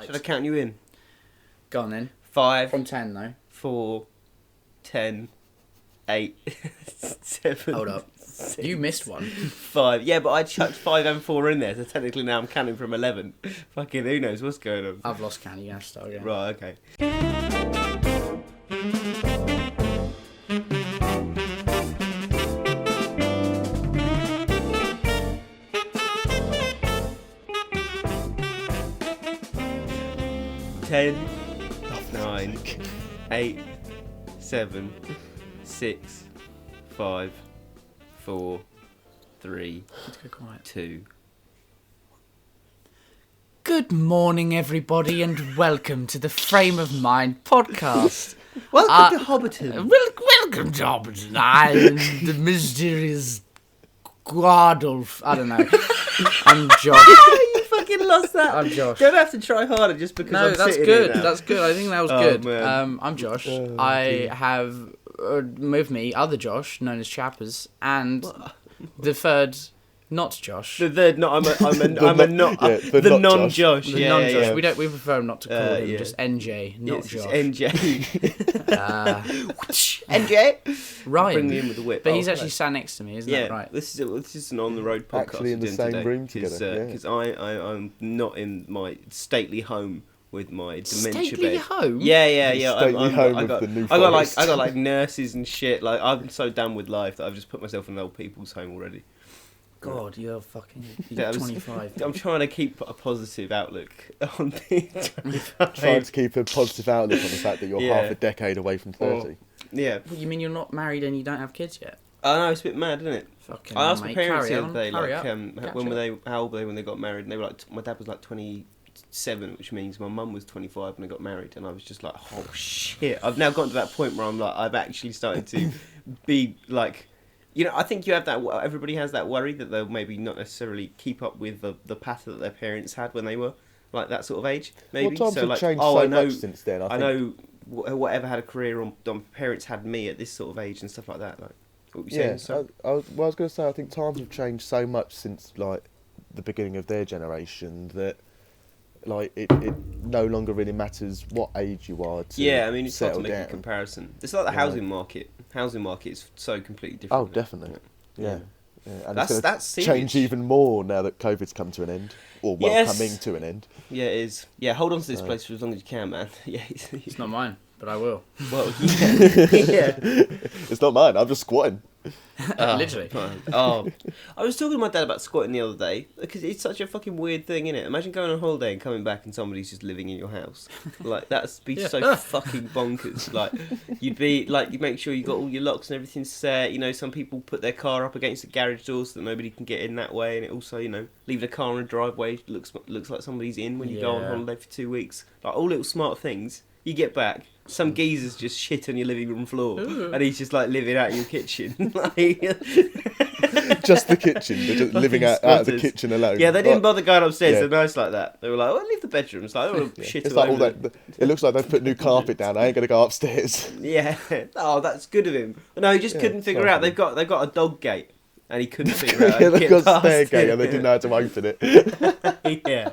Should I count you in? Go on then. 5. From 10 though. 4, 10, 8, 7. Hold up. 6, You missed one. 5. Yeah, but I chucked 5 and 4 in there, so technically now I'm counting from 11. Fucking who knows what's going on. I've lost count. You have to start again. Right, okay. Ten, 9, 8, 7, 6, 5, 4, 3, Let's go quiet. 2. Good morning, everybody, and welcome to the Frame of Mind podcast. Welcome to Hobbiton. Welcome to Hobbiton. I am the mysterious Guardolf. I don't know. I'm Josh. You fucking lost that. I'm Josh. Don't have to try harder just because No, I'm that's sitting good. here now. That's good. I think that was Oh, good. man. I'm Josh. Oh, I have with me other Josh, known as Chappers, and the third not Josh. The third, no, I'm a not the the not non-Josh. The yeah, non-Josh. yeah. We prefer him not to call him yeah. just NJ, not It's Josh. NJ. NJ. Bring Ryan. me in with the whip. But he's Oh, actually sat next to me, isn't yeah, that right? this is an on the road podcast. Actually in the we're doing same today, room together, because I'm not in my stately home with my dementia Stately bed. home? Yeah. Stately home of the New I got Forest. like nurses and shit. Like I'm so done with life that I've just put myself in an old people's home already. God, you're Yeah, 25. I'm trying to keep a positive outlook on being 25. Trying to keep a positive outlook on the fact that you're Yeah. half a decade away from 30. Yeah. What, you mean you're not married and you don't have kids yet? I know, it's a bit mad, isn't it? Fucking I asked my mate, parents carry the on, other day, hurry like, up, when were catch they, how old were they when they got married? And they were like, my dad was like 27, which means my mum was 25 when they got married. And I was just like, oh shit. I've now gotten to that point where I'm like, I've actually started to be like, you know, I think you have that, everybody has that worry that they'll maybe not necessarily keep up with the path that their parents had when they were like that sort of age. Maybe. Well, times So have like, changed oh, so I know, much since then. I know whatever had a career on parents had me at this sort of age and stuff like that. Like, what were you saying? Yeah, So, I was going to say, I think times have changed so much since like the beginning of their generation that like it no longer really matters what age you are to yeah, I mean, it's hard to settle make a down. comparison. It's like the Yeah. housing market. Housing market is so completely different. Oh, definitely. Yeah. And That's it's going to serious. change even more now that COVID's come to an end, or well, Yes. coming to an end. Yeah, it is. Yeah, hold on to this place for as long as you can, man. Yeah. It's not mine, but I will. Well, yeah. It's not mine. I'm just squatting. Literally. Oh, I was talking to my dad about squatting the other day because it's such a fucking weird thing, innit? Imagine going on holiday and coming back and somebody's just living in your house. Like that'd be so fucking bonkers. Like you'd be like, you make sure you got all your locks and everything set. You know, some people put their car up against the garage door so that nobody can get in that way, and it also, you know, leaving a car in a driveway looks like somebody's in when you go on Yeah. holiday for 2 weeks. Like all little smart things. You get back, some geezer's just shit on your living room floor, and he's just like living out your kitchen. Like, Just the kitchen. They're just living out of the squatters. kitchen alone. yeah, they didn't bother going upstairs. Yeah. They're nice like that. They were like, "Oh, leave the bedroom." It's like, "Oh, shit." It's all like all over that. It looks like they've put new carpet down. I ain't gonna go upstairs. Yeah. Oh, that's good of him. No, he just Yeah, couldn't figure sorry. out. They've got a dog gate, and he couldn't figure out. How Yeah, to they've get got a past stair it. gate and they didn't know how to open it. Yeah.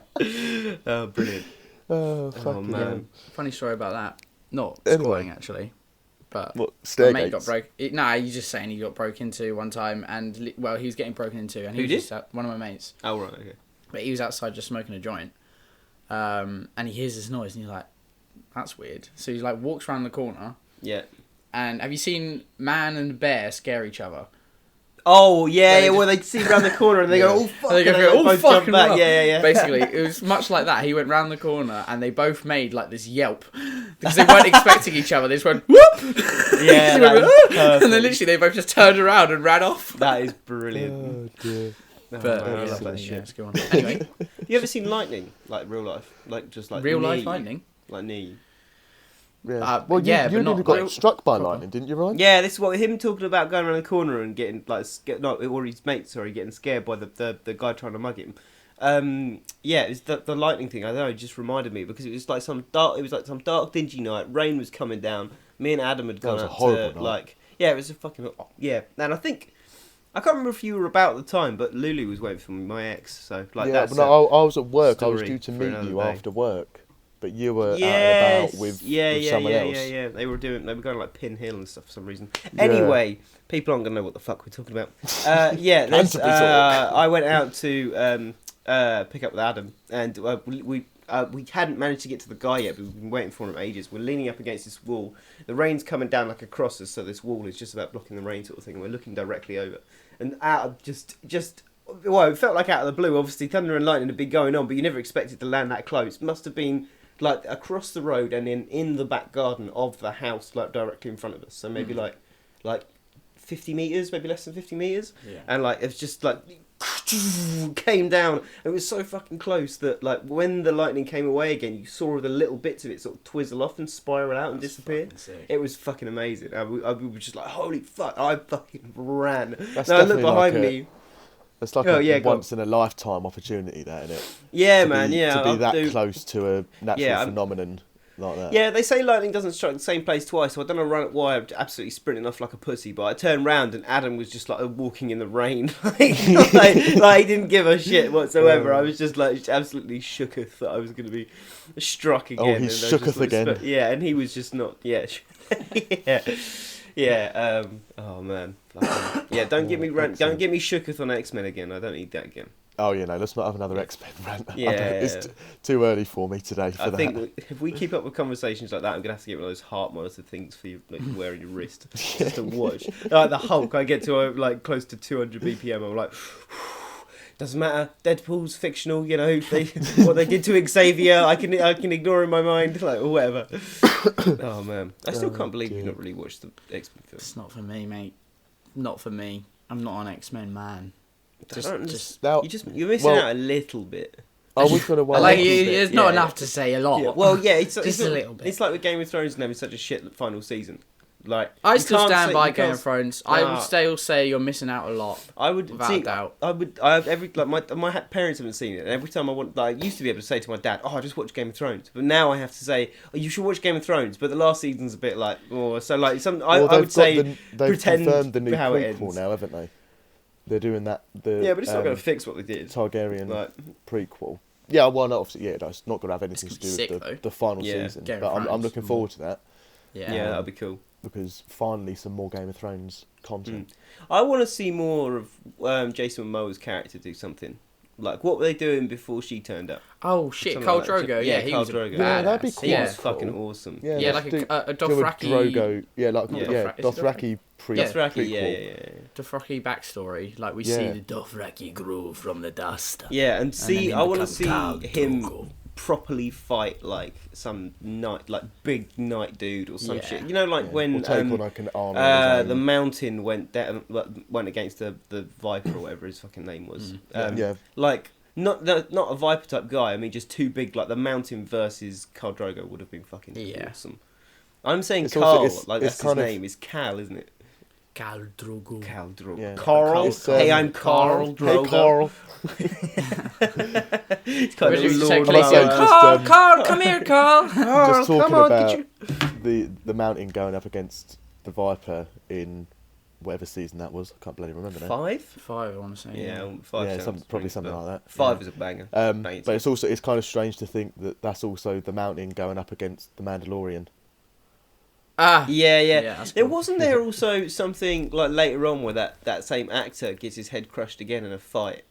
Oh, brilliant. Oh, fucking man. hell. Funny story about that. Not Anyway. squatting, actually. But What, my stair mate got gates? broke. Nah, he's just saying he got broke into one time, and he was getting broken into, and he Who was did? just one of my mates. Oh, right. Okay. But he was outside just smoking a joint, and he hears this noise, and he's like, "That's weird." So he like walks around the corner, Yeah. and have you seen man and bear scare each other? Oh, yeah, They well, they see round the corner and they go, "Oh, fuck." And they go, and "Oh, both fucking jump back. hell." Yeah. Basically, it was much like that. He went round the corner, and they both made like this yelp because they weren't expecting each other. They just went whoop, Yeah, They that went, is "Ah!" perfect. and then literally they both just turned around and ran off. That is brilliant. Oh, dear. Oh, But man, I yeah, love that yeah, shit. let's go on. Anyway, You ever seen lightning, like real life, like just like real near life you? lightning. Like near you? Yeah. Well, yeah, you but not nearly got like struck by proper. lightning, didn't you, Ryan? Yeah, this is what him talking about going around the corner and getting like or his mate, sorry, getting scared by the guy trying to mug him. Yeah, it's the lightning thing. I don't know, it just reminded me because it was like some dark, dingy night. Rain was coming down. Me and Adam had gone was a out horrible to night. like, yeah, it was a fucking yeah. And I think I can't remember if you were about at the time, but Lulu was waiting for me, my ex. So like yeah, that's but no, I was at work. I was story due to for meet another you day. after work. but you were out and about with someone else. Yeah. They were going like Pin Hill and stuff for some reason. Anyway, people aren't gonna know what the fuck we're talking about. I went out to pick up with Adam, and we hadn't managed to get to the guy yet, but we've been waiting for him ages. We're leaning up against this wall. The rain's coming down like across us, so this wall is just about blocking the rain sort of thing. And we're looking directly over, and out of just well, it felt like out of the blue. Obviously, thunder and lightning had been going on, but you never expected to land that close. It must have been like across the road and in the back garden of the house, like directly in front of us. So maybe like 50 meters, maybe less than 50 meters. Yeah. And like it's just like came down. It was so fucking close that like when the lightning came away again, you saw the little bits of it sort of twizzle off and spiral out and disappear. It was fucking amazing. We were just like, holy fuck! I fucking ran. Now I look behind me. It's like a once in a lifetime opportunity, that, isn't it? Yeah, man. Yeah, to be that close to a natural phenomenon like that. Yeah, they say lightning doesn't strike the same place twice, so I don't know why I'm absolutely sprinting off like a pussy, but I turned round and Adam was just like walking in the rain. like he didn't give a shit whatsoever. I was just like absolutely shooketh that I was going to be struck again. Oh, he's shooketh again. Yeah, and he was just not. Yeah. Yeah. Oh man. Yeah. Don't get me shooketh on X-Men again. I don't need that again. Oh, let's not have another X-Men rant. Yeah. It's too early for me today for that. I think if we keep up with conversations like that, I'm going to have to get one of those heart monitor things for you, like you wear on your wrist, just to watch. Like the Hulk, I get to like close to 200 BPM, I'm like, doesn't matter, Deadpool's fictional, what they did to Xavier, I can ignore in my mind, like, or whatever. Oh, man. I still can't believe you've not really watched the X-Men film. It's not for me, mate. Not for me. I'm not an X-Men man. You're missing out a little bit. I was going to wait. It's not enough to say a lot. Yeah. Well, yeah, it's just a little bit. It's like with Game of Thrones and having such a shit final season. Like I still stand by Game of Thrones. I would still say you're missing out a lot. I would, without a doubt. My parents haven't seen it, and every time I used to be able to say to my dad, "Oh, I just watched Game of Thrones," but now I have to say, "Oh, you should watch Game of Thrones." But the last season's a bit like, I would say they've pretend confirmed the new how it prequel ends. now, haven't they? They're doing that. But it's not going to fix what they did. Targaryen prequel. Yeah, well, no, obviously, it's not going to have anything to do with the final season. Game but I'm looking forward to that. Yeah, that'll be cool. Because finally, some more Game of Thrones content. I want to see more of Jason Momoa's character do something. Like, what were they doing before she turned up? Oh shit, Khal Drogo. Yeah, he was Drogo. Yeah, that'd be cool. He was fucking awesome. Yeah, like a Dothraki. Drogo. Yeah, like Dothraki Dothraki. Yeah. Dothraki backstory. Like we see the Dothraki grew from the dust. Yeah, and I want to see him properly fight like some big knight dude or some shit. When the Mountain went against the Viper or whatever his fucking name was. Like not a Viper type guy. I mean, just too big. Like the Mountain versus Khal Drogo would have been fucking awesome. I'm saying Carl, that's his name. It's Cal, isn't it? Khal Drogo. Yeah. Carl. Hey, I'm Carl Drogo. Hey, Carl. It's kind of Carl, come here, Carl. Just talking about the Mountain going up against the Viper in whatever season that was. I can't bloody remember now. 5, I want to say. Yeah, 5. Probably something like that. 5 is a banger. But it's kind of strange to think that that's also the Mountain going up against the Mandalorian. Yeah. That's There cool. wasn't there also something like later on where that same actor gets his head crushed again in a fight.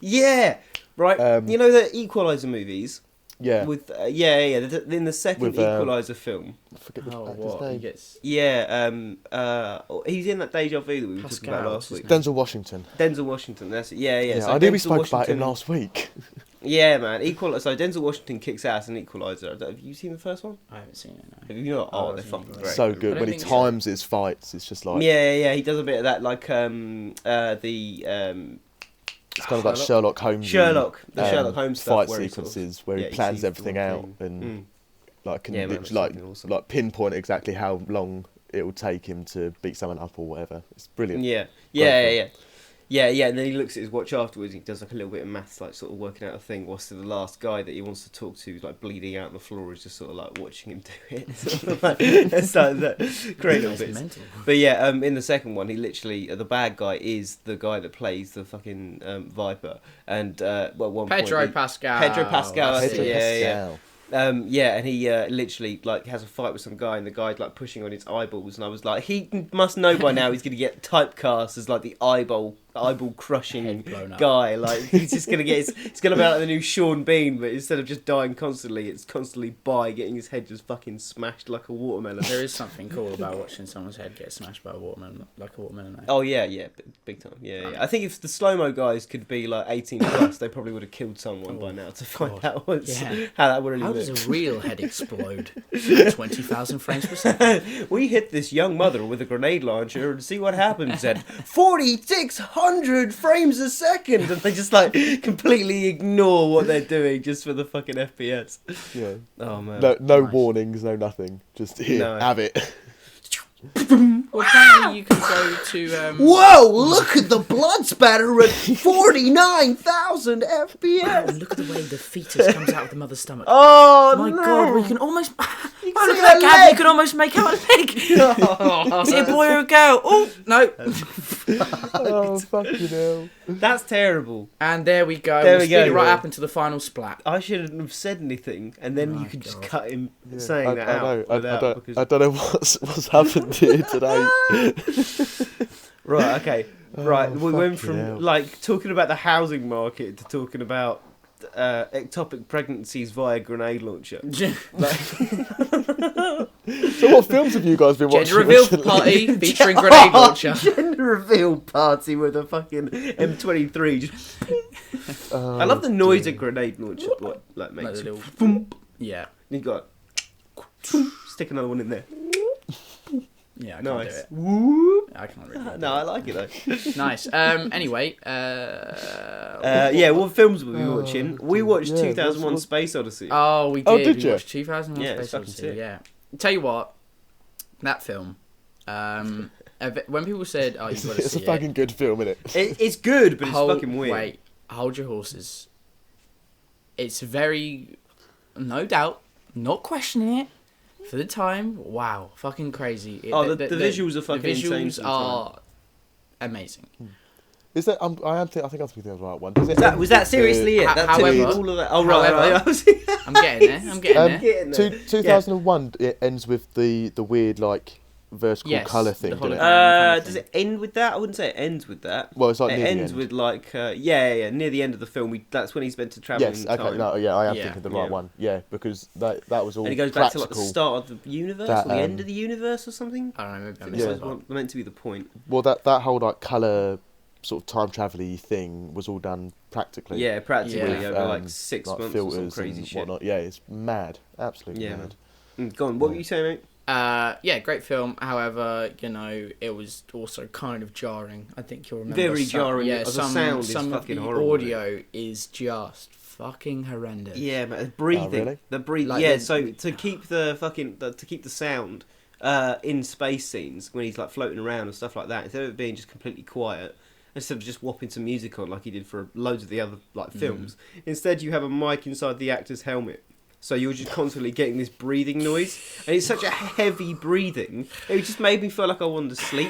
Yeah, right. The Equalizer movies. Yeah. With in the second Equalizer film. I forget the actor's what? name. He gets... He's in that Deja Vu that we were talking about last week. Denzel Washington. That's it. Yeah. So I knew we spoke about him last week. Yeah, man. So Denzel Washington kicks ass in Equalizer. Have you seen the first one? I haven't seen it, no. Have you not? Oh, they're fucking great. So good. When he times his fights, it's just like... Yeah. He does a bit of that, like it's kind of like Sherlock Holmes. Sherlock Holmes fight stuff sequences where he plans everything out and awesome. like pinpoint exactly how long it will take him to beat someone up or whatever. It's brilliant. Yeah, and then he looks at his watch afterwards and he does like a little bit of maths, like sort of working out a thing whilst the last guy that he wants to talk to, like bleeding out on the floor, is just sort of like watching him do it. That's like that great little bits. Mental. But yeah, in the second one, he literally, the bad guy is the guy that plays the fucking Viper. And, Pedro Pascal. Pedro Pascal, that's it, yeah. Yeah, and he literally like has a fight with some guy, and the guy's like pushing on his eyeballs, and I was like, he must know by now he's gonna get typecast as like the eyeball crushing Head blown up. guy. Like he's just gonna get it's gonna be like the new Sean Bean, but instead of just dying constantly, it's constantly getting his head just fucking smashed like a watermelon. There is something cool about watching someone's head get smashed by a watermelon, like a watermelon. Eh? Oh yeah, big time. Yeah. I think if the slow mo guys could be like 18 plus, they probably would have killed someone by now to find out how that would really How look. does a real head explode? 20,000 frames per second. We hit this young mother with a grenade launcher and see what happens at 4,600 frames a second, and they just like completely ignore what they're doing just for the fucking FPS. Yeah. Oh man. No Nice. warnings, no nothing. Just here, No. have it. Well, apparently you can go to. Whoa! Look at the blood spatter at 49,000 FPS. Look at the way the fetus comes out of the mother's stomach. Oh My no! God, we can almost. You Oh, can look see at that the gap! leg. You can almost make out a leg. Oh, Is it a boy or a girl? Oh no! Oh, fucking hell. that's terrible. And there we go. There We'll we speed go, it right yeah. up into the final splat. I shouldn't have said anything, and then My you could just God. cut him Yeah. saying that out. I don't know what's happened here today. Right, okay. Right, Oh, we went fucking from hell. like talking about the housing market to talking about ectopic pregnancies via grenade launcher. Like, So what films have you guys been watching? Gender reveal recently? party featuring grenade launcher. Gender reveal party with a fucking M23. Just... Oh, I love the noise a dear. grenade launcher like Like makes. the little- Boom. Yeah, You got stick another one in there. yeah. I can't Nice. do it. Whoop. I can't really. No, I like it though. Nice. Anyway. Yeah, what films were we watching? We watched yeah, 2001: what's- Space Odyssey. Oh, we did. Oh, did we you? watched 2001: Yeah, it's Space fucking Odyssey. sick. Yeah. Tell you what, that film. When people said, "Oh, you've got to It's see a it," fucking good film, isn't it? It's good, but it's fucking weird. Wait, hold your horses. It's very, no doubt, not questioning it. For the time, wow, fucking crazy. Oh, the visuals are fucking The insane visuals for the are amazing. Is that? I think I'm thinking of the right one. Does it Was that seriously it? Ho- That however- took all of that. Oh right, however- right. I'm getting there. I'm getting there. Getting there. 2001. It ends with the weird like vertical Yes, colour the thing. Doesn't it? hologram. Does it end with that? I wouldn't say it ends with that. Well, it's like It near the ends end. with like near the end of the film. That's when he's meant to travel Yes. in Okay. time. No. Yeah. I am Yeah, thinking the right yeah. one. Yeah, because that was all And he goes back to practical. like the start of the universe That, or the end um, of the universe or something. I don't know. Maybe I This missed Yeah. that part. meant to be the point. Well, that whole like colour sort of time travel-y thing was all done practically. Yeah, practically Yeah. over like Um, 6 like months or filters some crazy and shit. whatnot. Yeah, it's mad. Absolutely Yeah, mad. Go on. What were you saying, mate? Yeah, great film. However, it was also kind of jarring. I think you'll remember. Very jarring. Yeah, The some sound is some of fucking the horrible. audio is just fucking horrendous. Yeah, man, breathing. really? The breathe. Like yeah, the- so to keep the sound in space scenes when he's like floating around and stuff like that, instead of it being just completely quiet, instead of just whopping some music on like he did for loads of the other like films, instead you have a mic inside the actor's helmet. So you're just constantly getting this breathing noise, and it's such a heavy breathing. It just made me feel like I wanted to sleep.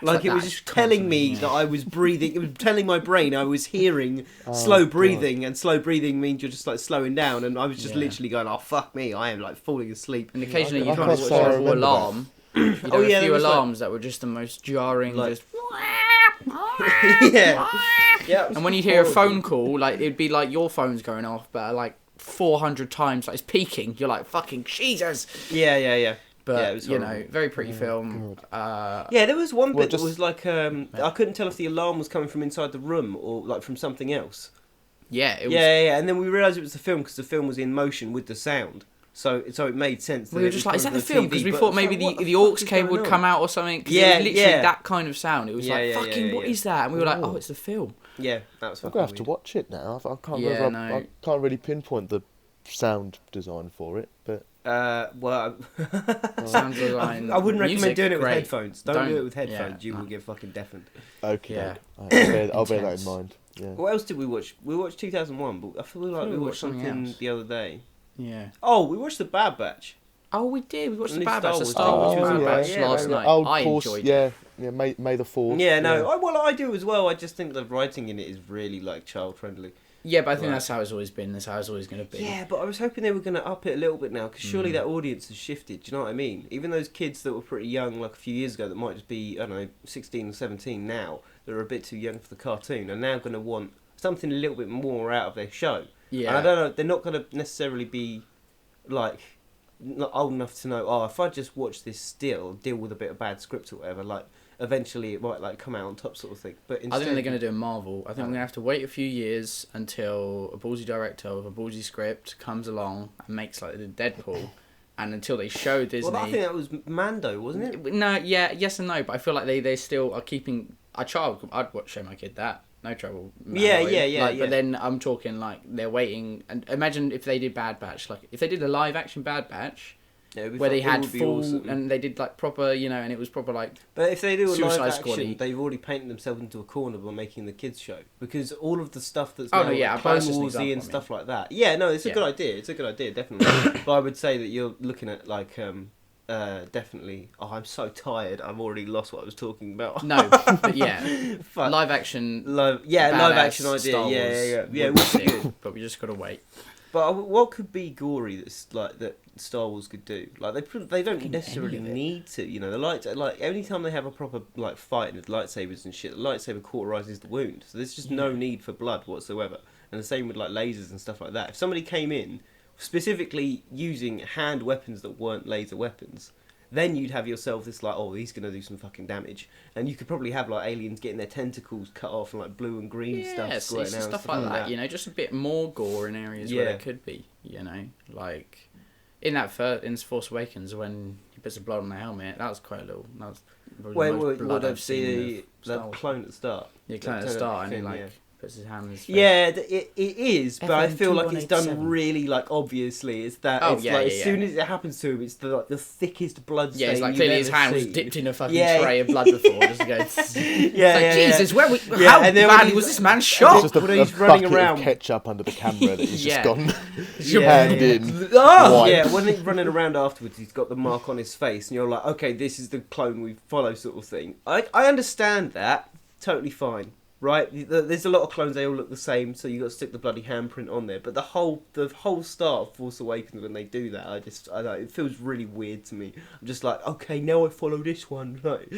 Like it like was that, just telling me constantly, that I was breathing. It was telling my brain I was hearing slow breathing, and slow breathing means you're just like slowing down. And I was just Yeah. literally going, "Oh fuck me, I am like falling asleep." And occasionally I you can't had a say I horrible remember that. alarm. You'd have Oh, yeah, a there few was, like- alarms that were just the most jarring. Like- Just yeah, yeah. and when you'd hear a phone call, like it'd be like your phone's going off, but like 400 times, like it's peaking. You're like, fucking Jesus. Yeah. But Yeah, it was horrible. very pretty film. Yeah, there was one Well, bit that just- was like I couldn't tell if the alarm was coming from inside the room or like from something else. Yeah, it was. Yeah, and then we realised it was the film because the film was in motion with the sound. So it made sense. We that were it just was like, is that coming the from film? Because TV, we but thought it's maybe like, what the fuck aux is cable going would on? come out or something. 'Cause Yeah, it was literally yeah. that kind of sound. It was like, Yeah, fucking, what yeah. is that? And we were like, Oh. oh, it's the film. Yeah, that was I'm fucking gonna have to weird. watch it now. I can't Yeah, remember. no. I can't really pinpoint the sound design for it, but Well, Sound design. I wouldn't recommend music, doing it with great. headphones. Don't do it with yeah, headphones. You no. will get fucking deafened. okay. Yeah. I'll bear that Intense. in mind. Yeah. What else did we watch? We watched 2001, but I feel like we we watched watched something something else. the other day. Yeah. Oh, we watched The Bad Batch. Oh, we did. We watched And the it's Bad Batch. Star The Wars, Star Wars which was Bad a- Batch yeah, last yeah. night. Oh, I of course, enjoyed yeah. it. Yeah, May the 4th. Yeah, no, well, I do as well. I just think the writing in it is really like child friendly. Yeah, but I think Right. that's how it's always been. That's how it's always going to be. Yeah, but I was hoping they were going to up it a little bit now, because surely that audience has shifted. Do you know what I mean? Even those kids that were pretty young, like a few years ago, that might just be, I don't know, 16 or 17 now, that are a bit too young for the cartoon, are now going to want something a little bit more out of their show. Yeah. And I don't know, they're not going to necessarily be, like, not old enough to know, oh, if I just watch this still, deal with a bit of bad script or whatever, like, eventually it might, like, come out on top sort of thing. But instead, I think they're going to do a Marvel. I think we're going to have to wait a few years until a ballsy director with a ballsy script comes along and makes, like, the Deadpool. And until they show Disney... Well, I think that was Mando, wasn't it? No, yeah, yes and no, but I feel like they still are keeping... I'd show my kid that. No trouble. Yeah. But then I'm talking, like, they're waiting... And imagine if they did Bad Batch. Like, if they did a live-action Bad Batch... Yeah, where they had full awesome. and they did like proper, you know, and it was proper like. But if they do a Suicide live Squad-y. action, they've already painted themselves into a corner by making the kids show, because all of the stuff that's Oh, now no, yeah, but Clone that's just an Warsy and example, stuff like that. Yeah, no, it's a good idea. It's a good idea, definitely. But I would say that you're looking at like definitely. Oh, I'm so tired. I've already lost what I was talking about. No, but yeah, Fuck. live action. Live badass action idea. Star Yeah. Wars Yeah, would which be is sick, good. but we just gotta wait. But what could be gory that's like that Star Wars could do? Like they don't Fucking necessarily any of it. need to. You know, the light like any time they have a proper like fight with lightsabers and shit, the lightsaber cauterizes the wound. So there's just no need for blood whatsoever. And the same with like lasers and stuff like that. If somebody came in specifically using hand weapons that weren't laser weapons, then you'd have yourself this like, oh, he's gonna do some fucking damage, and you could probably have like aliens getting their tentacles cut off and like blue and green stuff Yes, squirting it's out and stuff like that. You know, just a bit more gore in areas where Yeah. there could be. You know, like in Force Awakens when he puts the blood on the helmet, that was quite a little. That was probably the most blood I've seen. The clone at the start. Yeah, clone at the start, and he thing, like yeah. puts his hand in his face. Yeah, it is, but I feel like it's done 2187. really like obviously. It's that Oh, it's yeah, like yeah, as soon as it happens to him, it's the thickest blood stain Yeah, it's like you've clearly his ever hand was seen. dipped in a fucking Yeah. tray of blood before. Just to go. Yeah, Jesus, where we? Yeah, How and then when badly he's- was this man It's shot? just a when he's bucket running around. of ketchup under the camera that he's Yeah. just gone Yeah. hand in. Oh, Wiped. yeah, when he's running around afterwards, he's got the mark on his face, and you're like, okay, this is the clone we follow, sort of thing. I understand that, totally fine, right? There's a lot of clones; they all look the same, so you got to stick the bloody handprint on there. But the whole start of Force Awakens, when they do that, I don't know, it feels really weird to me. I'm just like, okay, now I follow this one, like,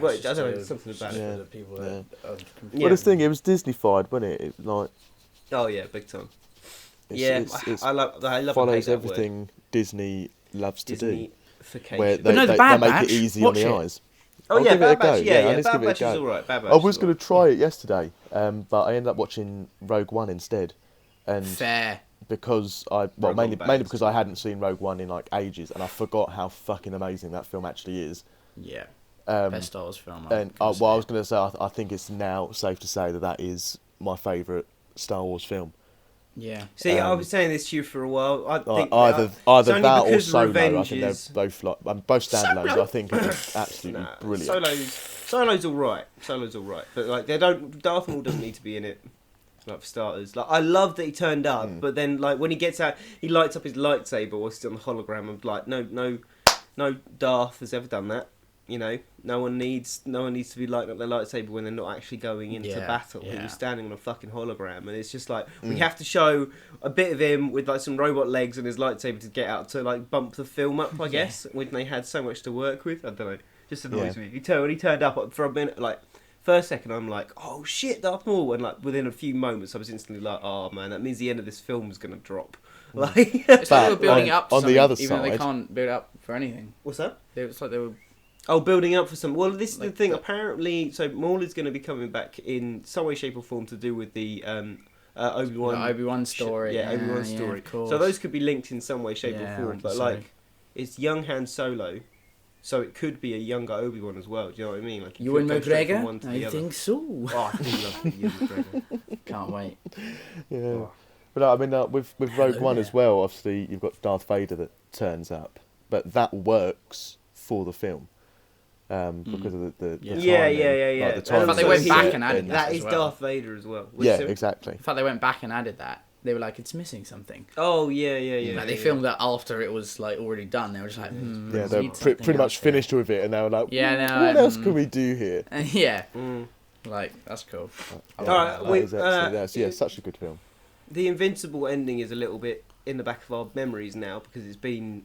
wait, I don't know, there's something about Yeah. it. The people Yeah. Yeah. Well, this thing, it was Disney-fied, wasn't it? It like Oh yeah, big time. it's I love and hate follows that word. everything Disney loves to do. Disney-fication. Where But no, the they Bad make Batch, it easy watch on the it. eyes. Oh I'll yeah, give it a Bad go. Batch. Yeah, Yeah, let's Bad give it a Batch is go. alright. Bad Batch I was is going alright. to try it yesterday, but I ended up watching Rogue One instead, and Fair. because Rogue One mainly bangers. because I hadn't seen Rogue One in like ages, and I forgot how fucking amazing that film actually is. Yeah. Um, Best Star Wars film. and I was going to say, I think it's now safe to say that is my favourite Star Wars film. Yeah. See, I Um, was saying this to you for a while. I think Either it's only that or because Solo. Revenge I think they're is- both like both standalones. I think are just absolutely Nah, brilliant. Solo's all right. Solo's all right, but like they don't. Darth Maul doesn't need to be in it. Like for starters, like I love that he turned up, but then like when he gets out, he lights up his lightsaber whilst he's on the hologram. I'm like, no, Darth has ever done that. You know, no one needs to be lighting up their lightsaber when they're not actually going into Yeah, battle. He yeah. was standing on a fucking hologram, and it's just like we have to show a bit of him with like some robot legs and his lightsaber to get out to like bump the film up. I guess when they had so much to work with, I don't know, just annoys me. When he turned up for a minute, like first second, I'm like, oh shit, Darth Maul, and like within a few moments, I was instantly like, oh man, that means the end of this film is gonna drop. Like, It's like they were But building it up to on the something, other even though they side- can't build it up for anything. what's that? It's like they were. Oh, building up for some. Well, this is the Like thing. the- Apparently, so Maul is going to be coming back in some way, shape, or form to do with the Obi-Wan. The Obi-Wan story. Yeah, Obi-Wan yeah, story. of course. So those could be linked in some way, shape, Yeah, or form. I But reckon like, so. it's young Han Solo, so it could be a younger Obi-Wan as well. Do you know what I mean? Like, it Ewan could go straight from McGregor? one to I the other. think so. Oh, I do love Ewan McGregor. Can't wait. Yeah. Oh. But I mean, with Rogue One as well, obviously you've got Darth Vader that turns up, but that works for the film because of the Yeah. timing, Yeah. like the And timing fact, they of went the back set and added That as is well. Darth Vader as well. Yeah, So- exactly. In fact, they went back and added that. They were like, it's missing something. Oh yeah. Like they filmed that after it was like already done. They were just like, Yeah, we they're need something pretty much else here." finished with it, and they were like, Yeah, no, what else can we do here? Yeah, Mm. like that's cool. I Alright, like that. That wait, is actually, that's such a good film. the Invincible ending is a little bit in the back of our memories now because it's been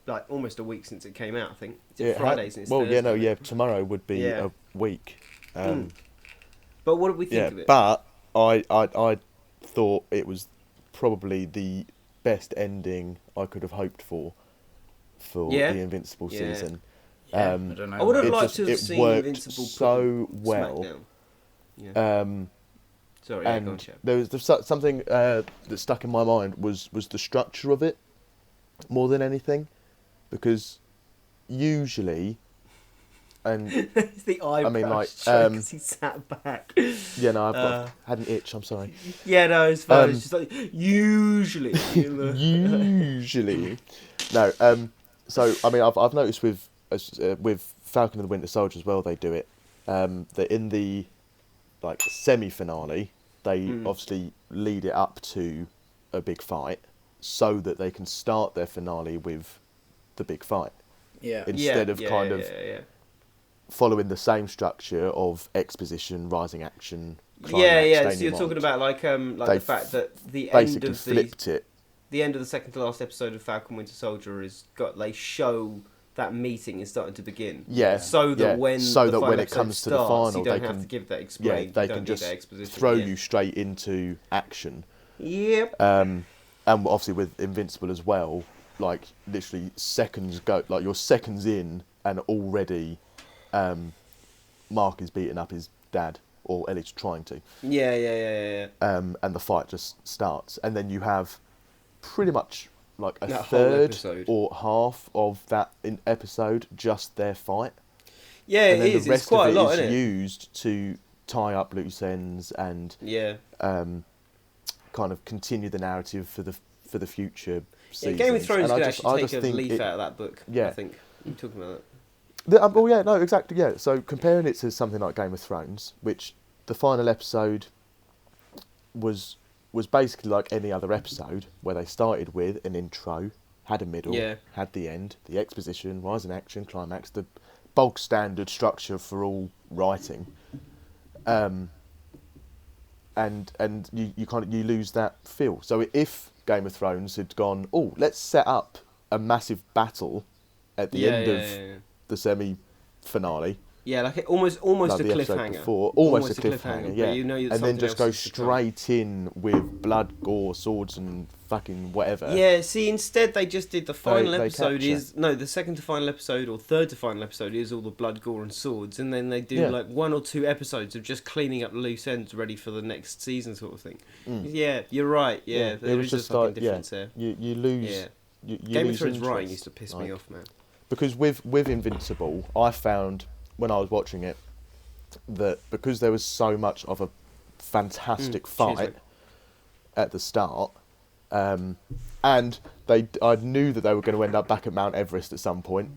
like almost a week since it came out. I think it's Fridays and it's Thursday. Tomorrow would be a week. But what did we think of it? But I thought it was probably the best ending I could have hoped for the Invincible season. I don't know. I would have liked to have seen Invincible so well. Sorry, and go on, Chef. there was something that stuck in my mind was the structure of it more than anything, because usually, and it's the eyebrow. I mean, like, because he sat back. Yeah, no, I've had an itch. I'm sorry. Yeah, no, it's fine. It's just like usually. Usually, no. So I mean, I've noticed with Falcon and the Winter Soldier as well. They do it. That in the semi-finale, they obviously lead it up to a big fight so that they can start their finale with the big fight. Yeah. Instead of following the same structure of exposition, rising action, climax, So you're talking about the fact that the basically end of flipped it. The end of the second to last episode of Falcon Winter Soldier they show that meeting is starting to begin. Yeah. So that when it comes to the final, you don't have to give that explain. Yeah, they can just throw you straight into action. Yep. And obviously with Invincible as well, like literally seconds go, like you're seconds in and already, Mark is beating up his dad, or at least trying to. Yeah. And the fight just starts, and then you have pretty much like a third or half of that episode just their fight. Yeah, and then it is. The rest it's quite of a lot, is isn't it? used to tie up loose ends and kind of continue the narrative for the future seasons. Game of Thrones could actually take a leaf out of that book. Yeah. I think you're talking about that. Well, yeah, no, exactly, yeah. So comparing it to something like Game of Thrones, which the final episode was basically like any other episode, where they started with an intro, had a middle, had the end, the exposition, rise in action, climax, the bulk standard structure for all writing, and you lose that feel. So if Game of Thrones had gone, let's set up a massive battle at the end of the semi-finale. Yeah, like almost a cliffhanger. Before, almost a cliffhanger, yeah. But you know and then just go straight in with blood, gore, swords, and fucking whatever. Yeah, see, instead they just did the final episode the second to final episode or third to final episode is all the blood, gore, and swords, and then they do like 1 or 2 episodes of just cleaning up loose ends ready for the next season, sort of thing. Yeah, you're right. Yeah, there is just a fucking difference there. You lose. Yeah. You Game lose of Thrones interest, writing used to piss me off, man. Because with Invincible, I found when I was watching it that because there was so much of a fantastic fight at the start, and I knew that they were going to end up back at Mount Everest at some point.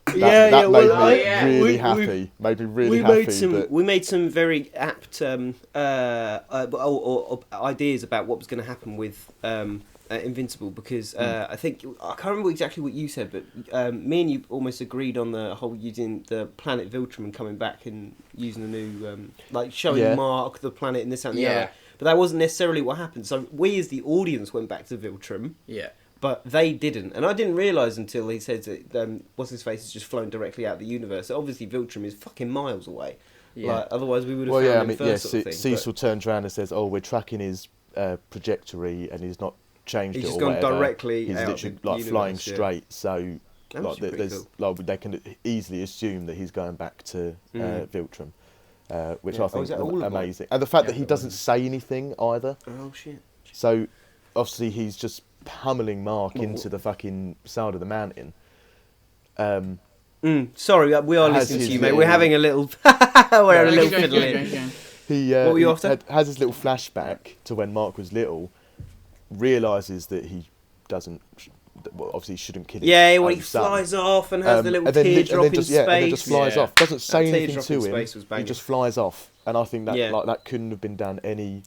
That made me really happy. Made me really happy. We made some very apt ideas about what was going to happen with Invincible, because I think I can't remember exactly what you said, but me and you almost agreed on the whole using the planet Viltrum and coming back and using the new showing Mark the planet and this and the other. But that wasn't necessarily what happened. So we as the audience went back to Viltrum. Yeah. But they didn't, and I didn't realise until he said that what's his face has just flown directly out of the universe. So obviously Viltrum is fucking miles away. Yeah. Like, otherwise we would have found him first. Sort of thing. Cecil turns around and says, we're tracking his trajectory, and he's not changed he's it just or gone whatever. Directly he's out literally of the universe, flying straight. So cool. they can easily assume that he's going back to Viltrum, which I think is amazing. And the fact that he doesn't say anything either. Oh shit! So obviously he's just pummeling Mark into the fucking side of the mountain. Sorry, we are listening to you, mate. We're having a little fiddling. He what were you after? Has his little flashback to when Mark was little. Realises that he doesn't, obviously shouldn't kill his when he flies off and has the little teardrop in space. And then just flies off. Doesn't say anything to him. He just flies off. And I think that that couldn't have been done any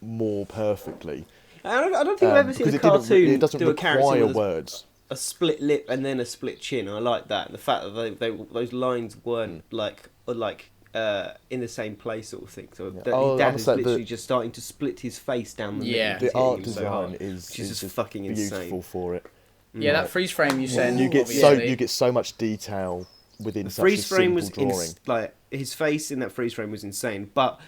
more perfectly. I don't think I've ever seen a cartoon it doesn't do a character require with words. A split lip and then a split chin. I like that. And the fact that those lines weren't like in the same place sort of thing. So Yeah. his dad I'm is saying literally just starting to split his face down the Yeah. middle. The art Hitting him so design hard, is which is just just fucking beautiful insane. for it. Yeah, that freeze frame you sent. You get obviously. so much detail within The such freeze a frame simple was drawing. like his face in that freeze frame was insane. But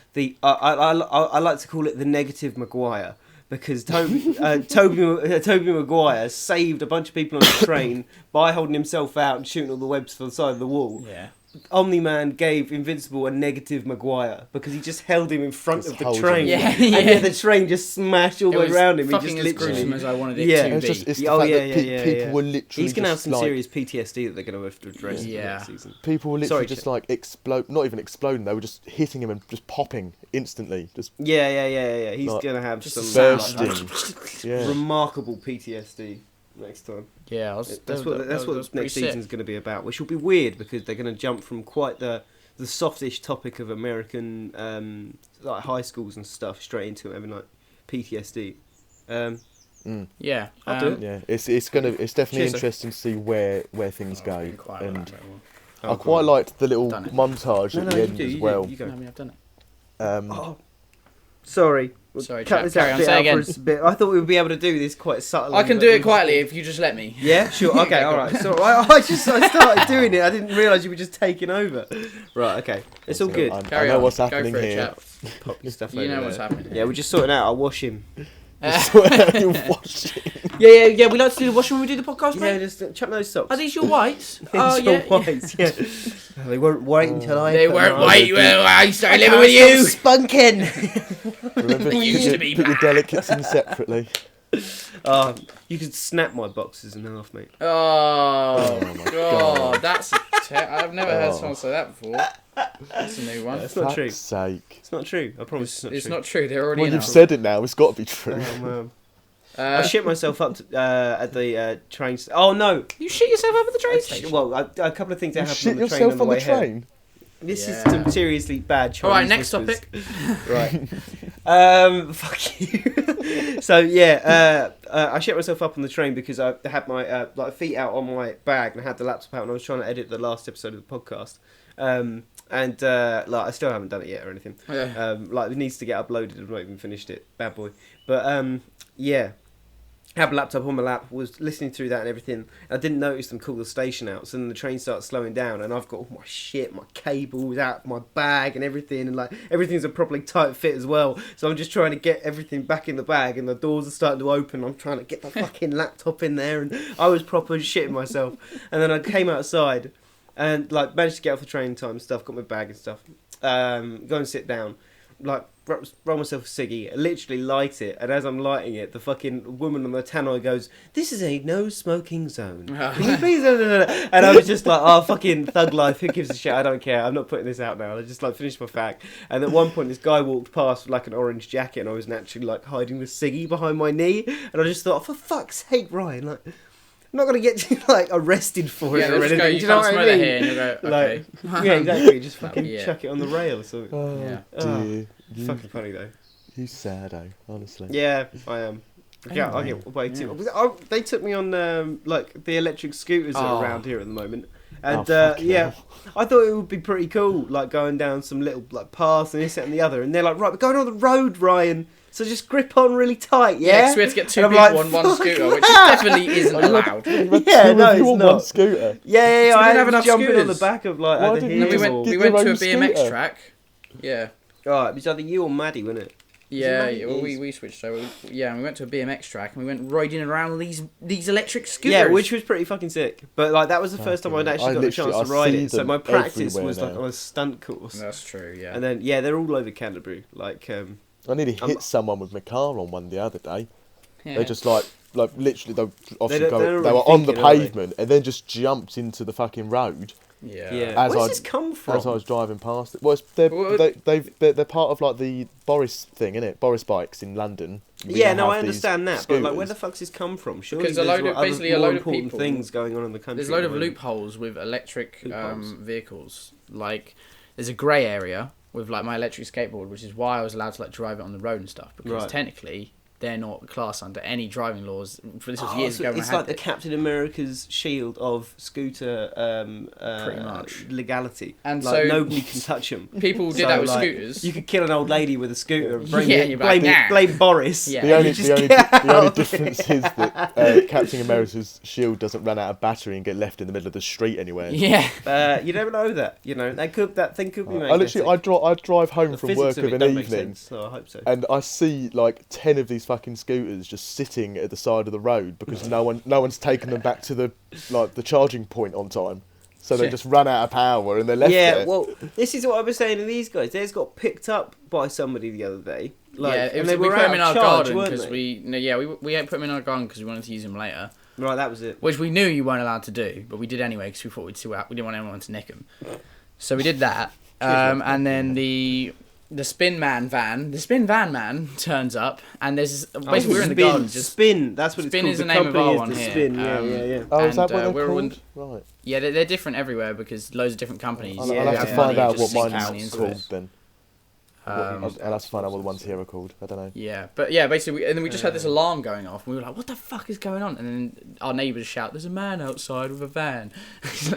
I like to call it the negative Maguire because Toby Maguire saved a bunch of people on the train by holding himself out and shooting all the webs for the side of the wall. Yeah. Omni-Man gave Invincible a negative Maguire because he just held him in front Just of the hold train. him. Yeah, And yeah. yet the train just smashed all the way around him. He Fucking just as gruesome as I wanted it Yeah. to It's be. just it's the Oh, fact yeah, that yeah, people yeah. were literally He's going to have just some like, serious PTSD that they're going to have to address in the Yeah. next season. people were literally Sorry, just Chip. like explode, not even exploding. They were just hitting him and just popping instantly, just Yeah. He's Like, going to have just some bursting. Yeah. remarkable PTSD next time. Yeah, That's what was pretty next sick. season's going to be about, which will be weird because they're going to jump from quite the softish topic of American like high schools and stuff straight into having like PTSD. Yeah. I'll do it. Yeah, it's definitely Cheers, sir. interesting to see where things go. Been quiet And about that one. Oh, I quite liked the little Done it. montage No, at no, the you end do, as you well. do, you go. No, I mean, I've done it. Oh, sorry. We'll Sorry, cut chap, this carry out on, bit say out again. for a bit. I thought we would be able to do this quite subtly. I can but do we it just- quietly if you just let me. Yeah, sure. Okay, all right. So I started doing it. I didn't realise you were just taking over. Right. Okay. It's all good. I Carry know on. what's Go happening for it, here. chap. Pop your stuff You over know what's there. happening. Yeah, we're just sorting out our washing. You're watching. Yeah. We like to do the washing when we do the podcast, Yeah, mate. just chuck those socks. Are these your whites? Oh, yeah. whites, yeah. They won't wait until I. They put weren't them on. white when I started I living with can't you. stop spunking. Remember, They used to be put your black. delicates in separately. You could snap my boxes in half, mate. Oh, Oh my God. God. That's I've never heard Oh. someone say that before. That's a new one. That's not true. Fuck's sake. It's not true. I promise It's it's not true. They're already Well, in you've our- said it now. It's got to be true. true. I Uh, shit myself up at the train. Oh no! You shit yourself up at the train station. Well, a couple of things that You happened shit on the train yourself on the on way the home. train. This Yeah. is some seriously bad Chinese. All right, next whispers. topic. Right. Fuck you. So yeah, I shit myself up on the train because I had my like feet out on my bag and I had the laptop out and I was trying to edit the last episode of the podcast. And like I still haven't done it yet or anything. Yeah. Like it needs to get uploaded. I've not even finished it. Bad boy. But yeah. Had my laptop on my lap, was listening through that and everything. I didn't notice them call the station out, so then the train starts slowing down, and I've got all my shit, my cables out, my bag and everything, and like everything's a properly tight fit as well. So I'm just trying to get everything back in the bag, and the doors are starting to open. I'm trying to get the fucking laptop in there, and I was proper shitting myself. And then I came outside, and like managed to get off the train in time and stuff. Got my bag and stuff. Go and sit down. Like roll myself a ciggy, literally light it, and as I'm lighting it, the fucking woman on the tannoy goes, "This is a no smoking zone. Can you please?" And I was just like, "Oh, fucking thug life. Who gives a shit? I don't care. I'm not putting this out now." I just like finished my fact, and at one point, this guy walked past with like an orange jacket, and I was naturally like hiding the ciggy behind my knee, and I just thought, for fuck's sake, Ryan, like. I'm not gonna get you like arrested for Yeah, it they'll or just anything. go, Do you you know can't what smoke I that mean? here, and you'll go, okay. Like, yeah, exactly. Just fucking Yeah. chuck it on the rail or something. Oh Yeah. dear. You, Fucking funny though. you saddo, honestly. Yeah, I am. Yeah, I Anyway, get way too. yeah. They took me on like the electric scooters that are Oh. around here at the moment, and fucking yeah, hell. I thought it would be pretty cool, like going down some little like paths and this that, and the other, and they're like, right, we're going on the road, Ryan. So just grip on really tight, yeah. Yeah, 'cause we had to get two And I'm people like, on one fuck scooter, which that. definitely isn't allowed. You had Yeah, two no, of you it's on not. one scooter. Yeah, So we I didn't have was enough jumping on the scooters. back of like Why either didn't And then here we just went, or... get we your went to a own BMX scooter? track. Yeah. Right, it was either you or Maddie, wasn't it? Yeah, Maddie? well, we switched over. Yeah, and we went to a BMX track and we went riding around these electric scooters. Yeah, which was pretty fucking sick. But like that was the first time I'd actually got the chance to ride see it. So them my practice everywhere was like now. on a stunt course. That's true. Yeah. And then yeah, they're all over Canterbury. Like I nearly I'm- hit someone with my car on one the other day. yeah. They just like literally they obviously don't- go, they're they were already on the thinking, aren't they? pavement and then just jumped into the fucking road Yeah. yeah. As Where's I- this come from? as I was driving past it. Well, they're part of like the Boris thing, innit? Boris bikes in London. We Yeah, now no, I have these understand that, but like, where scooters. the fuck's this come from? Surely Because there's a load of- like, other basically a more load of important people- things going on in the country. There's a load at of the moment. loopholes with electric Loopholes. vehicles. Like, there's a grey area with like my electric skateboard, which is why I was allowed to like drive it on the road and stuff. Because Right. technically, they're not classed under any driving laws. This was years ago. It's like the Captain America's shield of scooter Pretty much legality, and like, so nobody can touch them. People did that with like, scooters. You could kill an old lady with a scooter. And blame Boris. Yeah. The only difference is that Captain America's shield doesn't run out of battery and get left in the middle of the street anywhere. Yeah. You never know that. You know that thing could be magnetic. I drive home from work of an evening, sense, so I hope so. and I see like 10 of these fucking scooters just sitting at the side of the road because no one's taken them back to the charging point on time. So they just run out of power and they're left there. Yeah, well, this is what I was saying to these guys. They just got picked up by somebody the other day. Like, we put them in our garden because we put them in our garden because we wanted to use them later. Right, that was it. Which we knew you weren't allowed to do, but we did anyway because we thought we didn't want anyone to nick them. So we did that, and then the spin van man turns up, and there's basically we're in the garden. Spin. That's what it's called. Spin is the name of our one here. Spin. Yeah. Oh, is that what they're called? Right. Yeah, they're different everywhere because loads of different companies. I'll have to find out what mine is called then. I'll have to find out what the ones here are called. I don't know. Yeah, but yeah, basically, and then we just had this alarm going off, and we were like, "What the fuck is going on?" And then our neighbours shout, "There's a man outside with a van,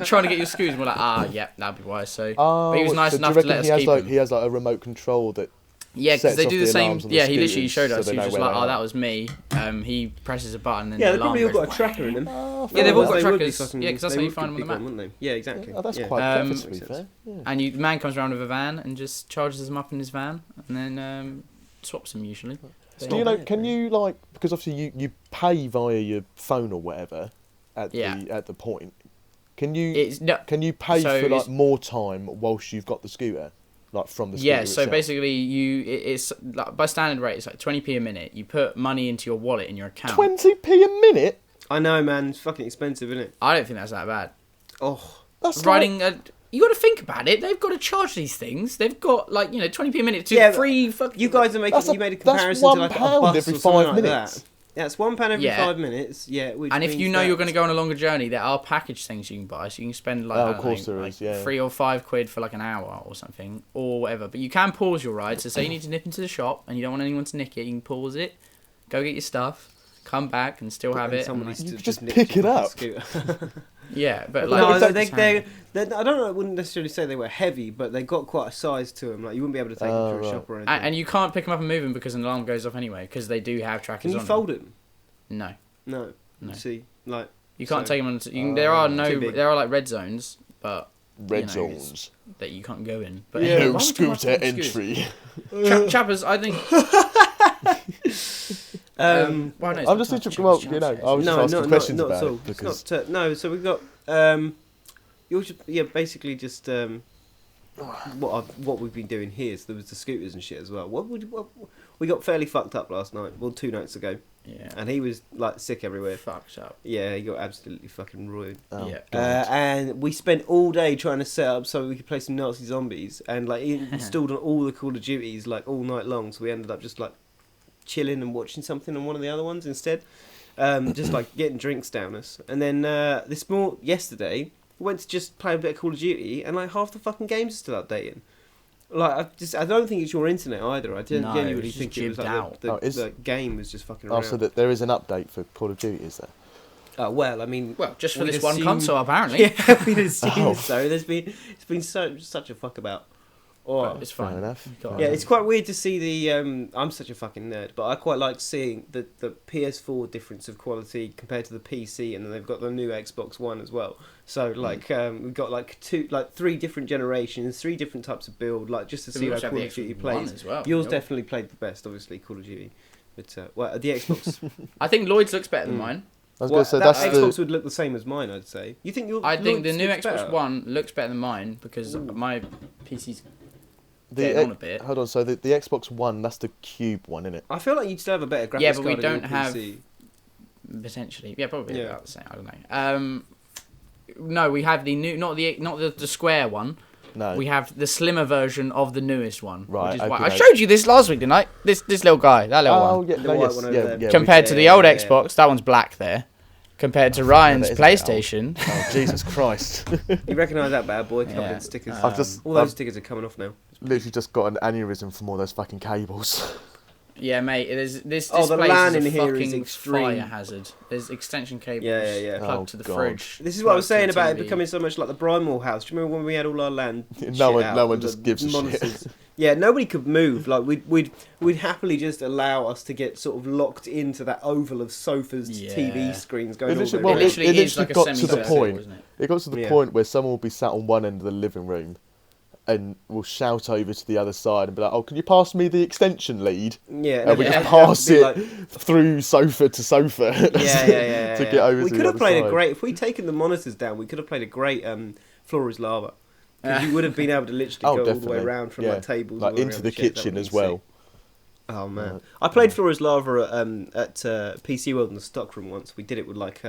trying to get your scooters." And we're like, yeah, that'd be wise. So, but he was nice enough to let us keep him. He has like a remote control that. Yeah, because they do the same. The he literally showed us. So he was just like, "Oh, that was me." He presses a button, and yeah, the they've alarm probably all goes. got a tracker in them. Yeah, they've all got trackers. Yeah, because that's how you find them on the map, wouldn't they? Yeah, exactly. Oh, that's quite clever, to be fair. Yeah. And the man comes around with a van and just charges them up in his van, and then swaps them usually. Do you know? Can you like because obviously you pay via your phone or whatever at the point. Can you pay for like more time whilst you've got the scooter? Like from the scooter so itself? basically it's like, by standard rate it's like 20p a minute. You put money into your wallet in your account. 20p a minute? I know, man. It's fucking expensive, isn't it? I don't think that's that bad. Oh, that's riding you got to think about it. They've got to charge these things. They've got like 20p a minute to free. You guys are making. You made a comparison to like a bus every or something 5 minutes. Like that. Yeah, it's £1 every 5 minutes. Yeah, and if you know you're going to go on a longer journey, there are package things you can buy. So you can spend like, £3 or £5 for like an hour or something or whatever. But you can pause your ride. So say you need to nip into the shop and you don't want anyone to nick it, you can pause it, go get your stuff, come back and still have it. You just pick it up. Yeah, but like no, they I don't know. I wouldn't necessarily say they were heavy, but they got quite a size to them. Like you wouldn't be able to take them to a shop or anything. And you can't pick them up and move them because an alarm goes off anyway. Because they do have trackers. Can you fold them? No. See, like you can't take them on. There are like red zones, but red zones that you can't go in. But no scooter entry. Chappers, I think. I'm just interested. Well, I was just asking questions about it because so we've got basically just what we've been doing here. So there was the scooters and shit as well. We got fairly fucked up last night. Well, 2 nights ago. Yeah. And he was like sick everywhere. Fucked up. Yeah, he got absolutely fucking ruined. Oh, and we spent all day trying to set up so we could play some Nazi zombies, and like he installed on all the Call of Duties like all night long. So we ended up just like chilling and watching something on one of the other ones instead, just like getting drinks down us. And then yesterday we went to just play a bit of Call of Duty, and like half the fucking games are still updating. Like I don't think it's your internet either. I genuinely think it was like the game was just fucking around. Oh, so that there is an update for Call of Duty, is there? Well, I mean, just for this one console apparently. Yeah, we'd assume so. It's been such a fuck about. Oh, it's fine. Fair enough. Yeah, it's quite weird to see the. I'm such a fucking nerd, but I quite like seeing the PS4 difference of quality compared to the PC, and then they've got the new Xbox One as well. So like, we've got like 3 different generations, 3 different types of build, like just to see how Call of Duty plays. As well, Yours definitely played the best, obviously, Call of Duty, but the Xbox. I think Lloyd's looks better than mine. I was going to say that Xbox would look the same as mine, I'd say. You think your? I think the new Xbox better? One looks better than mine because my PC's getting on a bit. Hold on, so the Xbox One, that's the cube one, isn't it? I feel like you'd still have a better graphics Yeah, but we card don't on your have PC. Potentially. Yeah, probably about the same. I don't know. No, we have the new, not the square one. No. We have the slimmer version of the newest one. Right. Which is why I showed you this last week, didn't I? This little guy, that little one. Oh, yeah, The white one over there. Compared to the old Xbox, that one's black there. Compared to Ryan's PlayStation. Oh, Jesus Christ. You recognise that bad boy covered in stickers. All those stickers are coming off now. Literally just got an aneurysm from all those fucking cables. Yeah, mate. This the place LAN is in a here is fucking extreme. fire hazard. There's extension cables plugged to the God. fridge. This is what I was saying plugged to about the it TV. becoming so much like the Brimewell house. Do you remember when we had all our LAN? No one just gives a shit. Yeah, nobody could move. Like we'd happily just allow us to get sort of locked into that oval of sofas, TV screens going all the way around. It literally got to the point. Isn't it? It got to the point where someone will be sat on one end of the living room and will shout over to the other side and be like, "Oh, can you pass me the extension lead?" Yeah, and we just pass it through sofa to sofa. To get over. We to could the have played other a great. If we'd taken the monitors down, we could have played a great Floor is Lava. Because you would have been able to literally go all the way around from like tables, like into the kitchen as well. Oh man, I played Floor is Lava at PC World in the stockroom once. We did it with like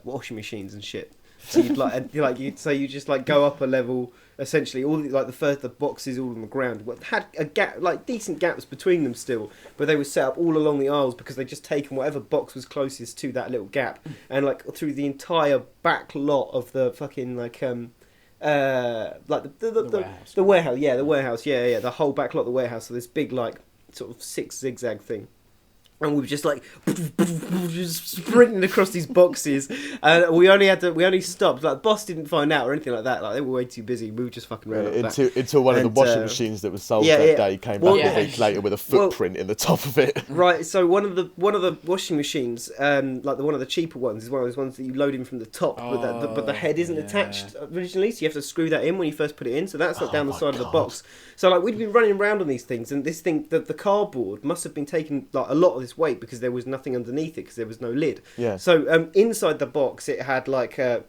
washing machines and shit. So you just like go up a level. Essentially, all the boxes all on the ground had a gap, like decent gaps between them still, but they were set up all along the aisles because they'd just taken whatever box was closest to that little gap, and like through the entire back lot of the fucking like the warehouse, the whole back lot of the warehouse. So this big like sort of 6 zigzag thing. And we were just like just sprinting across these boxes, and we only stopped. Like, the boss didn't find out or anything like that. Like, they were way too busy. We were just fucking around. Until one of the washing machines that was sold that day came back a week later with a footprint in the top of it. Right. So one of the washing machines, like one of the cheaper ones, is one of those ones that you load in from the top, but the head isn't attached originally, so you have to screw that in when you first put it in. So that's like down the side of the box. So like we'd been running around on these things, and this thing, the cardboard must have been taking like a lot of this weight because there was nothing underneath it because there was no lid. Yeah. So inside the box it had like the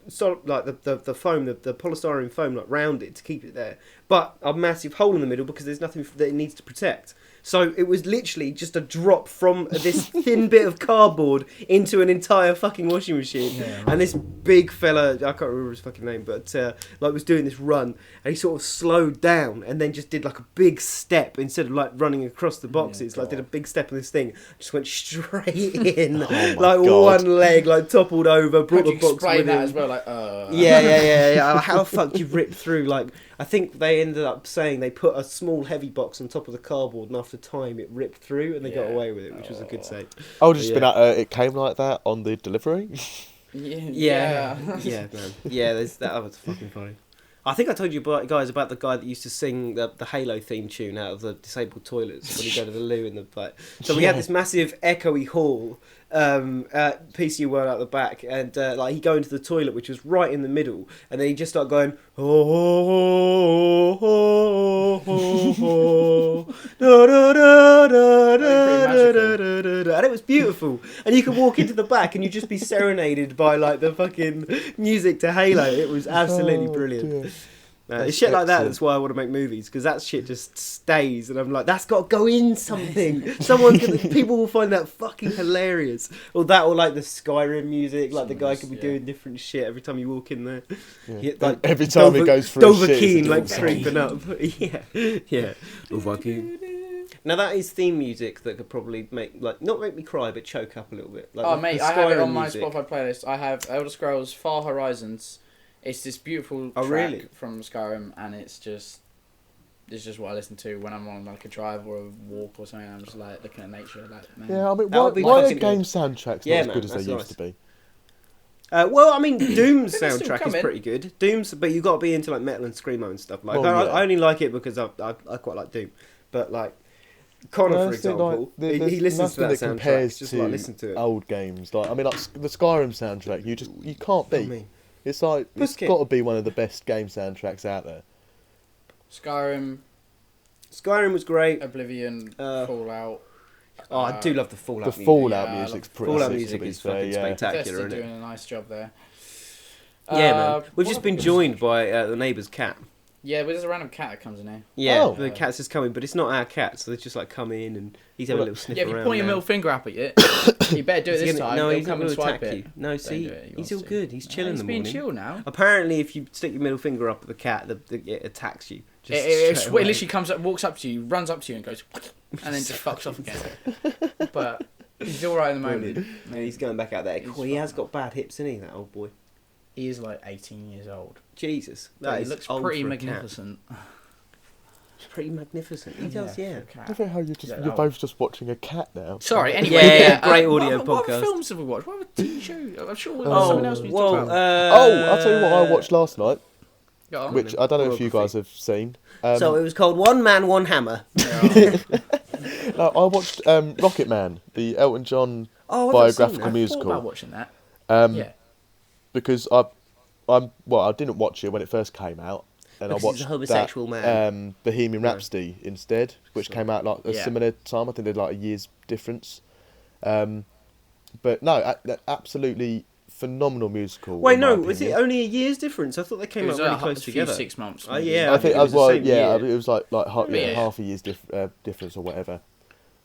foam, the polystyrene foam like round it to keep it there, but a massive hole in the middle because there's nothing that it needs to protect. So it was literally just a drop from this thin bit of cardboard into an entire fucking washing machine. Yeah, and this big fella, I can't remember his fucking name, but like was doing this run, and he sort of slowed down and then just did like a big step instead of like running across the boxes. Like did a big step on this thing, just went straight in, like one leg like toppled over, brought the box with him. As well, like yeah. How the fuck you ripped through? Like I think they ended up saying they put a small heavy box on top of the cardboard, and after time it ripped through, and they got away with it, which was a good save. I would have just been at it came like that on the delivery. Yeah, man. Yeah, that was fucking funny. I think I told you guys about the guy that used to sing the Halo theme tune out of the disabled toilets when you go to the loo in the back. So we had this massive echoey hall at PCU World out the back, and like he'd go into the toilet, which was right in the middle, and then he'd just start going and it was beautiful. And you could walk into the back and you'd just be serenaded by like the fucking music to Halo. It was absolutely brilliant. It's shit like that. That's why I want to make movies, because that shit just stays, and I'm like, that's got to go in something. People will find that fucking hilarious. Or that, or like the Skyrim music, like the guy could be doing different shit every time you walk in there. Yeah. Like every time he goes through Dovahkiin, like creeping up. yeah. Dovahkiin. Now that is theme music that could probably not make me cry, but choke up a little bit. Like mate, I have it on my Spotify playlist. I have Elder Scrolls Far Horizons. It's this beautiful track from Skyrim, and it's just what I listen to when I'm on like a drive or a walk or something. I'm just like looking at nature, like, man. Yeah, I mean, why are game soundtracks not as good as they used to be? Well, I mean, Doom's soundtrack is pretty good. But you got to be into like metal and screamo and stuff. Like, I only like it because I quite like Doom, but like. Connor, for example, he listens to that soundtrack. Compares just to like listen to it. Old games, like like the Skyrim soundtrack, you can't beat. It's like it's got to be one of the best game soundtracks out there. Skyrim was great. Oblivion, Fallout. I do love the Fallout music. The Fallout music's pretty Fallout music is fucking spectacular, isn't it? Doing a nice job there. Yeah, man. We've just been joined by the neighbour's cat. Yeah, but there's a random cat that comes in here. Yeah, the cat's just coming, but it's not our cat, so they just like come in and he's having a little sniff around. Yeah, if you point your middle finger up at it, you better do it this time. No, he'll he's not come and going to swipe attack it. you. No, see, he's all good. He's chilling in the morning. He's being chill now. Apparently, if you stick your middle finger up at the cat, it attacks you. It literally comes up, walks up to you, runs up to you and goes, and then just fucks off again. But he's all right at the moment. Yeah, he's going back out there. He has got bad hips, isn't he, that old boy? He is like 18 years old. Jesus. He looks pretty magnificent. pretty magnificent. He does, yeah. I think how you're both just watching a cat now. Sorry, anyway. Great audio what podcast. What films have we watched? What other TV shows? I'm sure someone else needs to talk about. I'll tell you what I watched last night, which I don't know if you guys have seen. So it was called One Man, One Hammer. No, I watched Rocket Man, the Elton John biographical musical. I thought about watching that. Because I didn't watch it when it first came out, and Because I watched he's a homosexual man. Bohemian Rhapsody instead, which came out like a similar time. I think they're like a year's difference. But no, absolutely phenomenal musical. Wait, no, was it only a year's difference? I thought they came out really close together. 6 months. Yeah, I think it was it was like half a year's difference or whatever.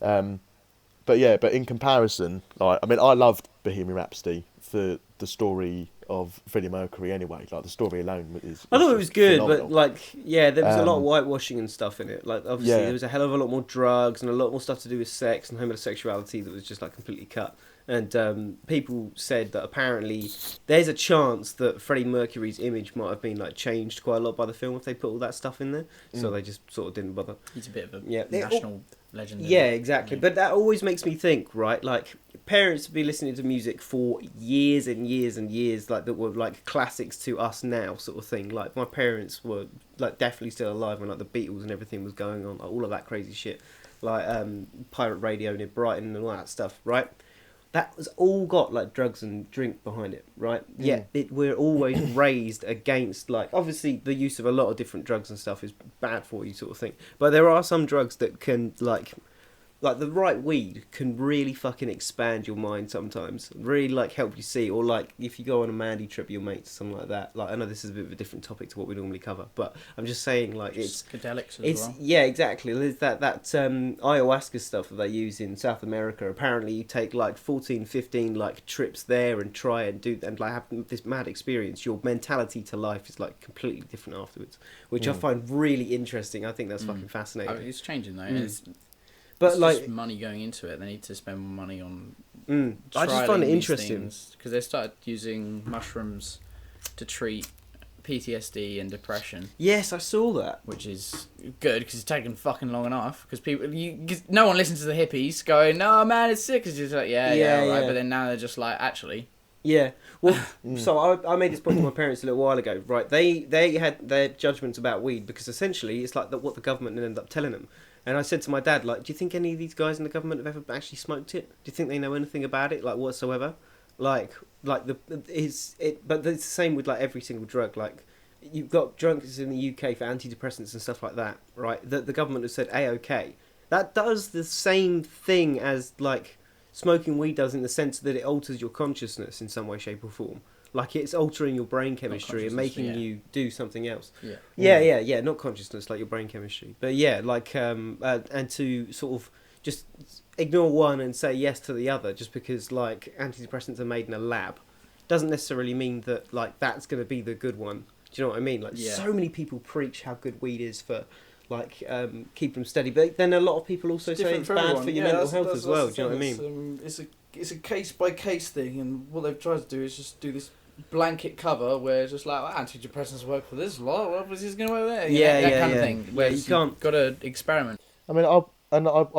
But in comparison, like, I mean, I loved Bohemian Rhapsody for the story of Freddie Mercury anyway. Like, the story alone is I thought it was good, phenomenal. but like, there was a lot of whitewashing and stuff in it. Like, obviously, there was a hell of a lot more drugs and a lot more stuff to do with sex and homosexuality that was just like completely cut. And people said that apparently there's a chance that Freddie Mercury's image might have been like changed quite a lot by the film if they put all that stuff in there. So they just sort of didn't bother. He's a bit of a national legend. Yeah, exactly. But that always makes me think, right? Like, parents have been listening to music for years and years and years, like, that were like classics to us now, sort of thing. Like, my parents were like definitely still alive when like the Beatles and everything was going on, like all of that crazy shit, like pirate radio near Brighton and all that stuff, right? That was all got like drugs and drink behind it, right? Yet we're always raised against, like, obviously the use of a lot of different drugs and stuff is bad for you, sort of thing. But there are some drugs that can like the right weed can really fucking expand your mind sometimes, really like help you see, or like if you go on a Mandy trip with your mates, something like that. Like, I know this is a bit of a different topic to what we normally cover, but I'm just saying, like, psychedelics as well. Yeah, exactly. There's that ayahuasca stuff that they use in South America. Apparently, you take like 14, 15 like trips there and try and do and like have this mad experience. Your mentality to life is like completely different afterwards, which I find really interesting. I think that's fucking fascinating. I mean, it's changing though. But it's like just money going into it, they need to spend more money on. I just find it interesting because they started using mushrooms to treat PTSD and depression. Yes, I saw that, which is good because it's taken fucking long enough. Because no one listens to the hippies going, "No, man, it's sick." It's just like, yeah, right. But then now they're just like, actually. Yeah, well, so I made this point to my parents a little while ago, right? They had their judgments about weed because essentially it's like what the government ended up telling them. And I said to my dad, like, do you think any of these guys in the government have ever actually smoked it? Do you think they know anything about it, like, whatsoever? But it's the same with like every single drug. Like, you've got drugs in the UK for antidepressants and stuff like that, right? That the government has said A-OK. That does the same thing as like smoking weed does, in the sense that it alters your consciousness in some way, shape, or form. Like, it's altering your brain chemistry and making you do something else. Yeah. Not consciousness, like your brain chemistry. But yeah, like, and to sort of just ignore one and say yes to the other just because, like, antidepressants are made in a lab doesn't necessarily mean that, like, that's going to be the good one. Do you know what I mean? Like, so many people preach how good weed is for, like, keep them steady. But then a lot of people also say it's bad for your mental health as well. Do you know what I mean? It's a case-by-case thing, and what they've tried to do is just do this blanket cover where it's just like, well, antidepressants work for this lot, what was this going to work there? That kind of thing. Where you can't got to experiment. I mean, I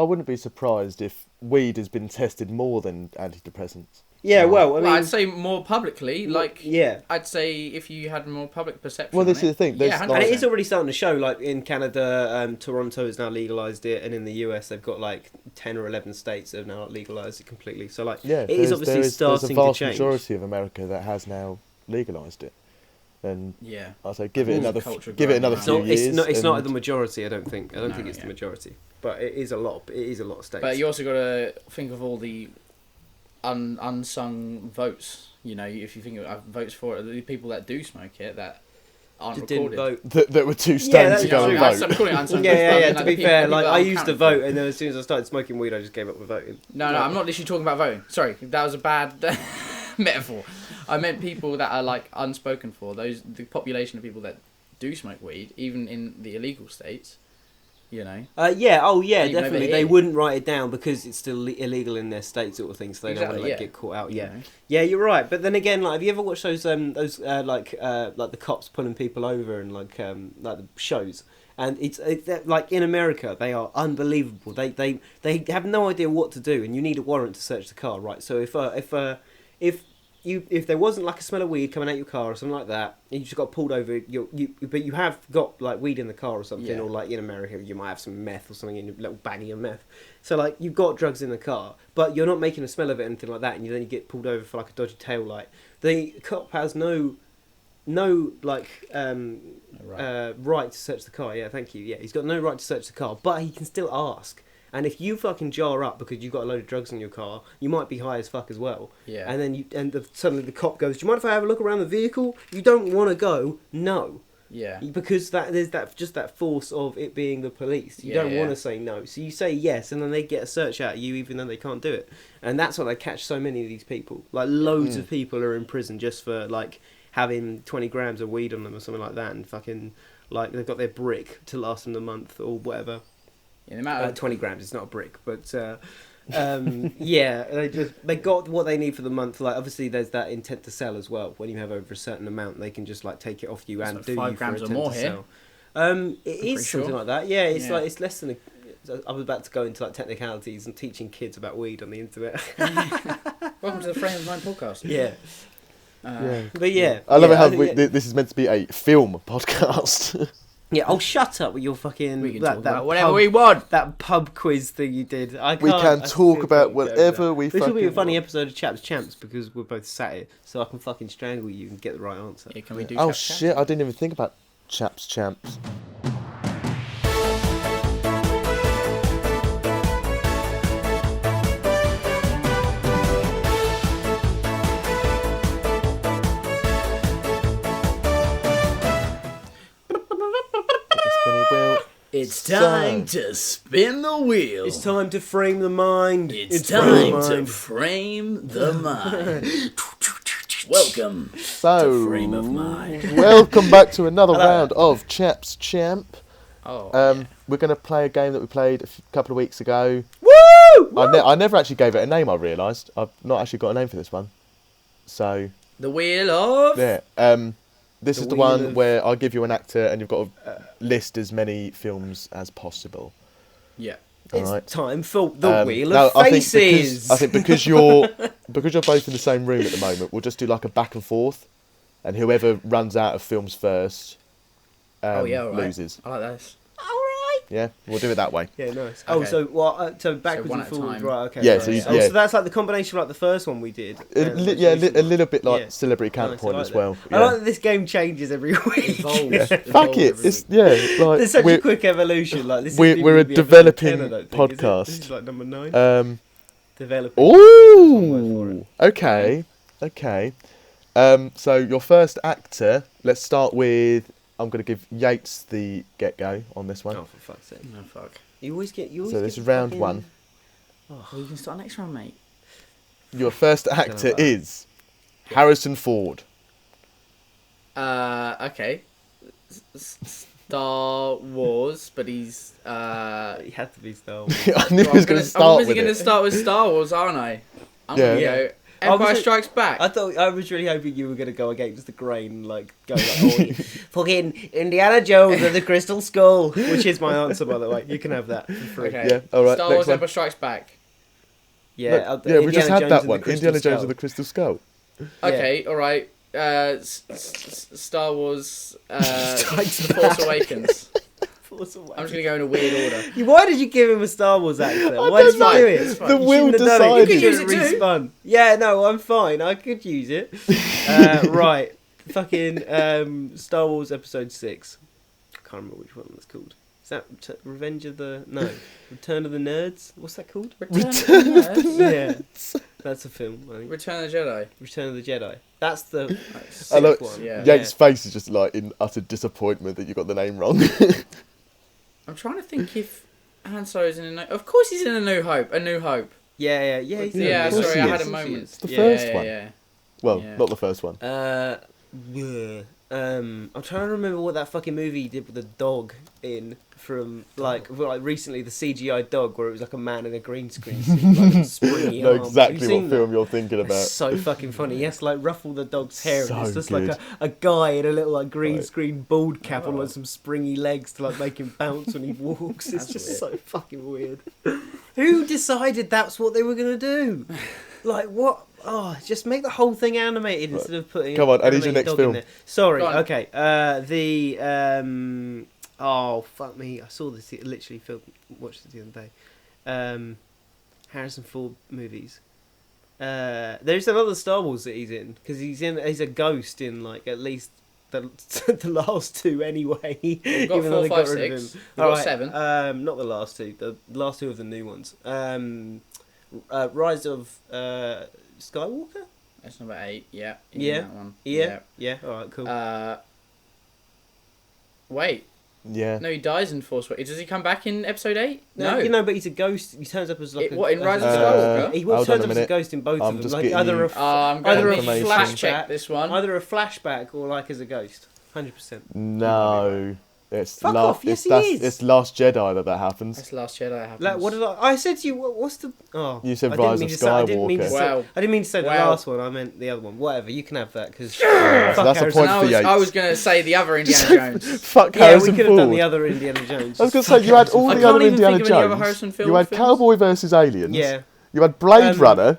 wouldn't be surprised if weed has been tested more than antidepressants. Yeah, well, I mean, I'd say more publicly. Like, yeah, I'd say if you had more public perception. Well, this is the thing. And it is already starting to show. Like in Canada, Toronto has now legalized it, and in the US, they've got like 10 or 11 states that have now legalized it completely. So like, it is obviously starting to change. There's a vast majority of America that has now legalized it, and I say give it another few years. It's not the majority. I don't think it's the majority, but it is a lot. It is a lot of states. But you also got to think of all the unsung votes. You know, if you think of votes for it, the people that do smoke it that aren't recorded. Didn't vote. That were too stoned to go and vote. I'm calling it unsung votes. To be fair, like I used to vote, and then as soon as I started smoking weed, I just gave up with voting. No, I'm not literally talking about voting. Sorry, that was a bad metaphor. I meant people that are like unspoken for. The population of people that do smoke weed, even in the illegal states. You know. Definitely. They wouldn't write it down because it's still illegal in their state, sort of thing. So they don't want to get caught out. Yeah, yeah, you're right. But then again, like, have you ever watched those like the cops pulling people over and like the shows? And it's like in America, they are unbelievable. They have no idea what to do, and you need a warrant to search the car, right? So if there wasn't like a smell of weed coming out your car or something like that, and you just got pulled over, but you have got like weed in the car or something, or like in America you might have some meth or something in your little baggie of meth. So like you've got drugs in the car, but you're not making a smell of it or anything like that, and then you get pulled over for like a dodgy tail light. The cop has no right to search the car. Yeah, thank you. Yeah, he's got no right to search the car, but he can still ask. And if you fucking jar up because you've got a load of drugs in your car, you might be high as fuck as well. Yeah. And then suddenly the cop goes, "Do you mind if I have a look around the vehicle?" You don't want to go, no. Yeah. Because there's that force of it being the police. You don't want to say no, so you say yes, and then they get a search out of you, even though they can't do it. And that's why they catch so many of these people. Like loads of people are in prison just for like having 20 grams of weed on them or something like that, and fucking like they've got their brick to last them the month or whatever. Yeah, the amount of 20 grams, it's not a brick, but yeah, they got what they need for the month. Like obviously there's that intent to sell as well. When you have over a certain amount, they can just like take it off you and do 5 you grams for or intent more to here. sell. It is something like that. Yeah, it's like it's less than I was about to go into like technicalities and teaching kids about weed on the internet. Welcome to the Frame of Mind podcast. Yeah. Yeah. But yeah, I love it how think this is meant to be a film podcast. Yeah, oh, shut up with your fucking... We can that talk about pub, whatever we want. That pub quiz thing you did. We can talk about whatever we fucking This will be a funny want. episode of Chaps Champs because we're both sat here, so I can fucking strangle you and get the right answer. Yeah, can we do Oh Chaps shit, I didn't even think about Chaps Champs. It's time to spin the wheel. It's time to frame the mind. It's time to frame the mind. Welcome to Frame of Mind. Welcome back to another round of Chaps Champ. Oh, We're going to play a game that we played a couple of weeks ago. Woo! I never actually gave it a name, I realised. I've not actually got a name for this one. So... The Wheel of... Yeah. This is the one where I give you an actor and you've got to list as many films as possible. Yeah. It's time for the Wheel of I Faces. think because you're both in the same room at the moment, we'll just do like a back and forth, and whoever runs out of films first loses. I like this. Yeah, we'll do it that way. Yeah, nice. Okay. So backwards one and at a forwards, time. right? Okay. Yeah, right. so you- So that's like the combination of like the first one we did. A little bit like Celebrity Nice, Counterpoint I like as well. that. I like that this game changes every week. Evolves. Fuck it, it's like There's such a quick evolution. Like this. we're isn't a even the episode developing 10, I don't think, is it? podcast. This is like number 9. Developing. Ooh. Okay. So your first actor. Let's start with. I'm going to give Yates the get-go on this one. Oh, for fuck's sake! No, fuck. You always get. So this is round one. Oh, you can start next round, mate. Your first actor is Harrison Ford. Okay. Star Wars, but he's... It had to be Star Wars. I knew he was going to start with I'm going to it. start with Star Wars, aren't I? I'm going to go Empire Strikes Back. I was really hoping you were going to go against the grain and like go like, fucking Indiana Jones and the Crystal Skull, which is my answer, by the way. You can have that for free. Okay. Yeah, all right, Star next Wars, one. Empire Strikes Back. Yeah, Yeah, we just had Jones that and one. the Crystal Indiana Jones Skull. and the Crystal Skull. Okay, all right. Star Wars, The Force Awakens. Force Awakens. I'm just going to go in a weird order. Why did you give him a Star Wars actor? I Why did you don't do know. it? It's fine. The You will shouldn't have done it. decided. You could use have it too. respawn. Yeah, no, I'm fine. I could use it. Right. Fucking Star Wars Episode 6. I can't remember which one that's called. Is that Revenge of the... No. Return of the Nerds? What's that called? Return of the Nerds. Yeah. That's a film, I think. Return of the Jedi. Return of the Jedi. That's the I love- sixth one. Yeah. Yates' face is just like in utter disappointment that you got the name wrong. I'm trying to think if Han Solo's in Of course he's in A New Hope. A New Hope. Yeah. He's Yeah, Yeah, of course sorry, he I is. had a Of course he moment. is. The Yeah, first yeah, one. Yeah. Well, Yeah. not the first one. Yeah. I'm trying to remember what that fucking movie he did with the dog in from like recently, the CGI dog where it was like a man in a green screen suit, like springy know arms. exactly what that? film you're thinking about. It's so fucking funny. He has to like ruffle the dog's hair, So and it's just good. like a guy in a little like green Right. screen bald cap on like some springy legs to like make him bounce when he walks. It's That's just weird. so fucking weird. Who decided that's what they were gonna do? Like what? Oh, just make the whole thing animated instead of putting. Come on, I need your animated next dog film. in there. Sorry. Go on. Okay. Oh fuck me! I saw this. Literally, watched it the other day. Harrison Ford movies. There's another Star Wars that he's in because he's a ghost in like at least the the last two anyway. We've got even though 4, they 5, got rid of 6. him. We've got Alright, 7. Not the last two. The last two of the new ones. Rise of Skywalker. That's number 8. Yeah. Yeah. That one. Yeah. All right. Cool. Wait. Yeah. No, he dies in Force Awakens. Does he come back in Episode 8? No. You know, but he's a ghost. He turns up as like What, in Rise of Skywalker? He Hold on turns a up as a minute. ghost in both I'm of them. just Like getting either you- I'm either going a to information. flash check this one. either a flashback or like as a ghost. 100%. No. It's Fuck off, yes, he is. It's Last Jedi that happens. That's Last Jedi happens. Like, what did I said to you? What's the? Oh, You said I didn't Rise mean of to say- I didn't mean to Skywalker. say- Wow. I didn't mean to say the Wow. last one. I meant the other one. Whatever. You can have that because. So that's a point And for I Yates. was going to say the other Indiana Jones. Fuck Yeah, we Harrison could have done Ford. the other Indiana Jones. I was going to say, you had all I the can't other even Indiana think of any other Jones. Harrison Ford You had films. Cowboy vs. Aliens. Yeah. You had Blade Um, Runner.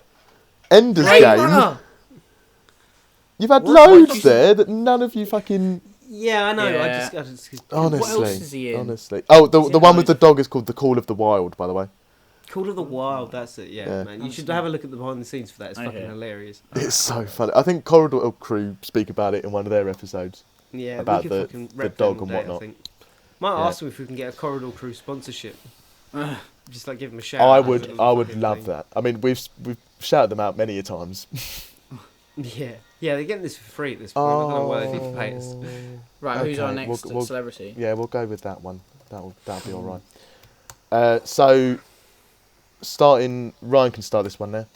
Ender's Blade Game. Runner! You've had What? loads there that none of you fucking... Yeah, I know. Yeah. I just Honestly. What else is he in? Honestly. Oh, He's the in one with the loads. dog is called The Call of the Wild, by the way. Call of the Wild. That's it. Yeah, Yeah. man. You should have a look at the behind the scenes for that. It's fucking Okay. hilarious. It's so funny. I think Corridor Crew speak about it in one of their episodes. Yeah, About we could the- fucking the rep dog them and all day, whatnot. I think. Might Yeah. ask them if we can get a Corridor Crew sponsorship. Just like give them a shout. I out would for the I would fucking love thing. that. I mean, we've shouted them out many a times. Yeah, they're getting this for free at this point. I don't know why they need to pay us. Right, who's our Okay, next we'll- celebrity? Yeah, we'll go with that one. That'll be all right. So, starting, Ryan can start this one now.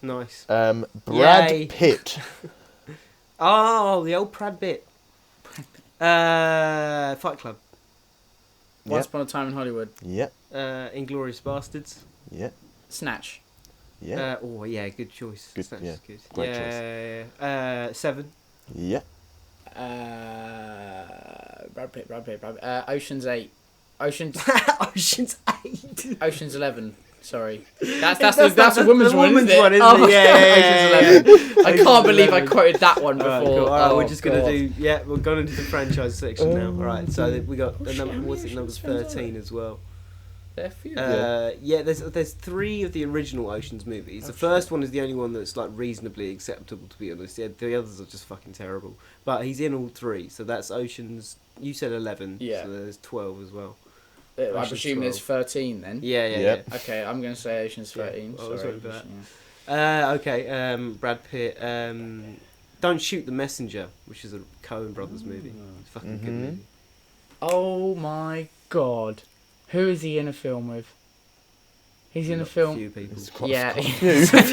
Nice. Brad Yay. Pitt. Oh, the old Brad Pitt. Fight Club. Once Yep. Upon a Time in Hollywood. Yep. Inglourious Bastards. Yep. Snatch. Yeah. Good choice. Good, Snatch yeah, is good. great choice. Seven. Yep. Brad Pitt. Ocean's 8. Ocean's 11. Sorry. That's a woman's one, isn't it? isn't Oh, it? Yeah. Ocean's 11. I Ocean's can't believe I 11. quoted that one before. Alright, cool. Alright, Oh, we're just gonna God. do. Yeah, we're going into the franchise section now. Alright, so we got number 13 as well. There are a few. There's 3 of the original Ocean's movies. The first one is the only one that's like reasonably acceptable, to be honest. Yeah, the others are just fucking terrible. But he's in all 3, so that's Ocean's. You said 11, Yeah. so there's 12 as well. I Ocean's presume there's 13 then. Yeah. Yep. Okay, I'm going to say Ocean's Yeah, 13. I was Sorry. waiting for that. Okay, Brad Pitt. Don't Shoot the Messenger, which is a Coen Brothers movie. It's a fucking good Mhm. movie. Oh my God. Who is he in a film with? He's in a Not film. Few people. It's quite- Yeah. it's quite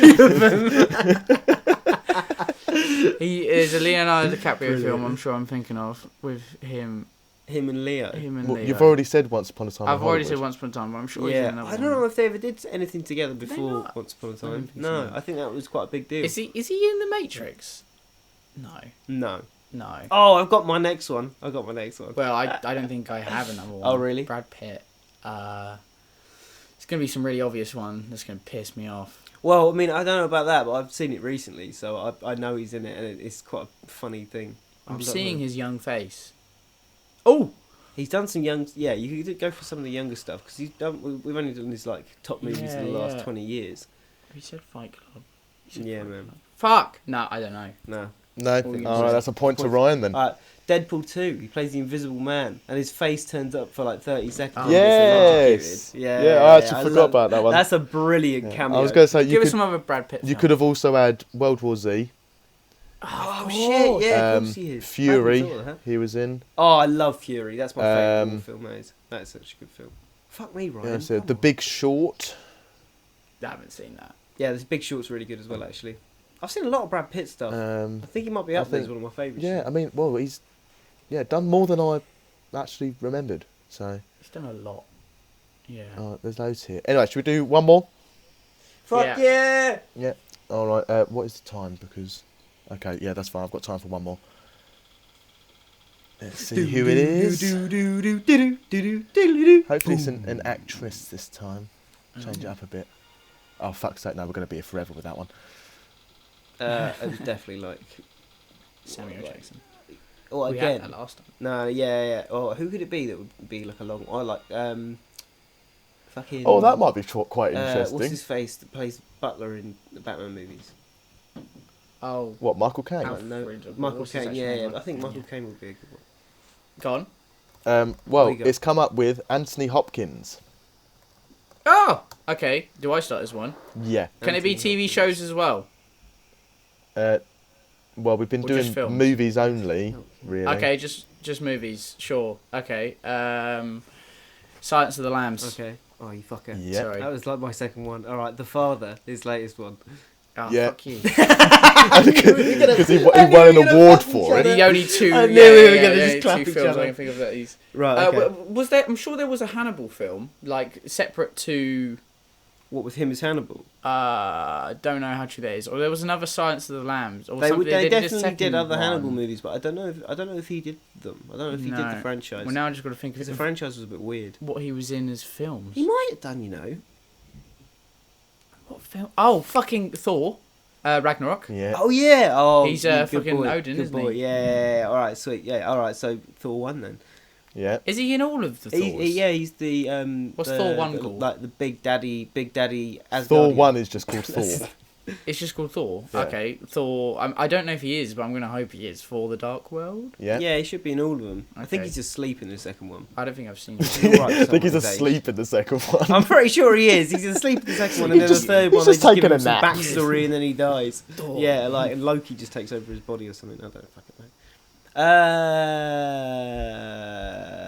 He is a Leonardo DiCaprio Brilliant. film, I'm sure I'm thinking of, with him Him and Leo. and Well, Leo. you've already said Once Upon a Time. in I've already said Hollywood. Once Upon a Time, but I'm sure he's in Yeah, another I don't know one. if they ever did anything together they before not? Once Upon a I Time. don't think No, so. I think that was quite a big deal. Is he in The Matrix? No. No. Oh, I've got my next one. Well, I don't think I have another one. Oh, really? Brad Pitt. It's going to be some really obvious one that's going to piss me off. Well, I mean, I don't know about that, but I've seen it recently, so I know he's in it, and it's quite a funny thing. I'm I don't seeing know. his young face. Oh, he's done some young. Yeah, you could go for some of the younger stuff because he's done. We've only done his like top movies in the last 20 years. He said Fight Club. Yeah, man. Fuck! No, I don't know. No. No. Think All so. right, that's a point to Ryan then. Deadpool 2. He plays the Invisible Man, and his face turns up for like 30 seconds. Oh. Yes. Yeah. I actually forgot about that one. That's a brilliant Yeah. cameo. I was going to say Give us some other Brad Pitt. you film. could have also had World War Z. Oh shit! Yeah, of course he is. Fury. I hadn't thought of that. He was in. Oh, I love Fury. That's my favourite war film. That is such a good film. Fuck me, Ryan. Yeah, so Come The on. Big Short. I haven't seen that. Yeah, this Big Short's really good as well, actually. I've seen a lot of Brad Pitt stuff. I think he might be up there as one of my favourites. Yeah, I mean, well, he's done more than I actually remembered. So he's done a lot. Yeah. There's loads here. Anyway, should we do one more? Fuck yeah! Yeah. All right. What is the time? Because okay, yeah, that's fine. I've got time for one more. Let's see who it is. Hopefully it's an actress this time. Change it up a bit. Oh, fuck's sake, no, we're going to be here forever with that one. It was definitely like... Samuel Jackson. Or we again... had that last time. No, yeah. Or who could it be that would be like a long... I like... fucking... Oh, that might be quite interesting. What's his face that plays Butler in the Batman movies? Oh. What, Michael Caine? No, Michael Caine, yeah. I think Michael Caine would be a good one. Go on. Well, it's come up with Anthony Hopkins. Oh! Okay, do I start as one? Yeah. Can it be TV shows as well? Well, we've been doing movies only, really. Okay, just movies, sure. Okay. Silence of the Lambs. Okay. Oh, you fucker. Yeah. Sorry. That was like my second one. Alright, The Father, his latest one. Oh, yeah. fuck you. Because he won an award for it. The only two, I knew we were gonna just clap two each films other. I can think of that he's... Right, okay. Was there? I'm sure there was a Hannibal film, like separate to. What, with him as Hannibal? I don't know how true that is. Or there was another Silence of the Lambs. Or They something. definitely did other one. Hannibal movies, but I don't know if he did them. I don't know if he did the franchise. Well, now I just got to think because the franchise was a bit weird. What he was in as films. He might have done, you know. What film? Oh, fucking Thor. Ragnarok. Yeah. Oh yeah. Oh, he's good fucking boy. Odin, Good isn't boy. he? Yeah. All right. Sweet. Yeah. All right. So Thor 1 then. Yeah. Is he in all of the Thors? He's the What's Thor 1 called? Like the Big Daddy Asgardian. Thor 1 is just called Thor. It's just called Thor. Yeah. Okay, Thor. I don't know if he is, but I'm gonna hope he is for the Dark World. Yeah. Yeah, he should be in all of them. I think Okay. he's asleep in the second one. I don't think I've seen. I It. think he's asleep in the second one. I'm pretty sure he is. He's asleep in the second one, and then the third he's one they just just give taking him a some nap. backstory, and then he dies. Thor. Yeah, like and Loki just takes over his body or something. I don't fucking know.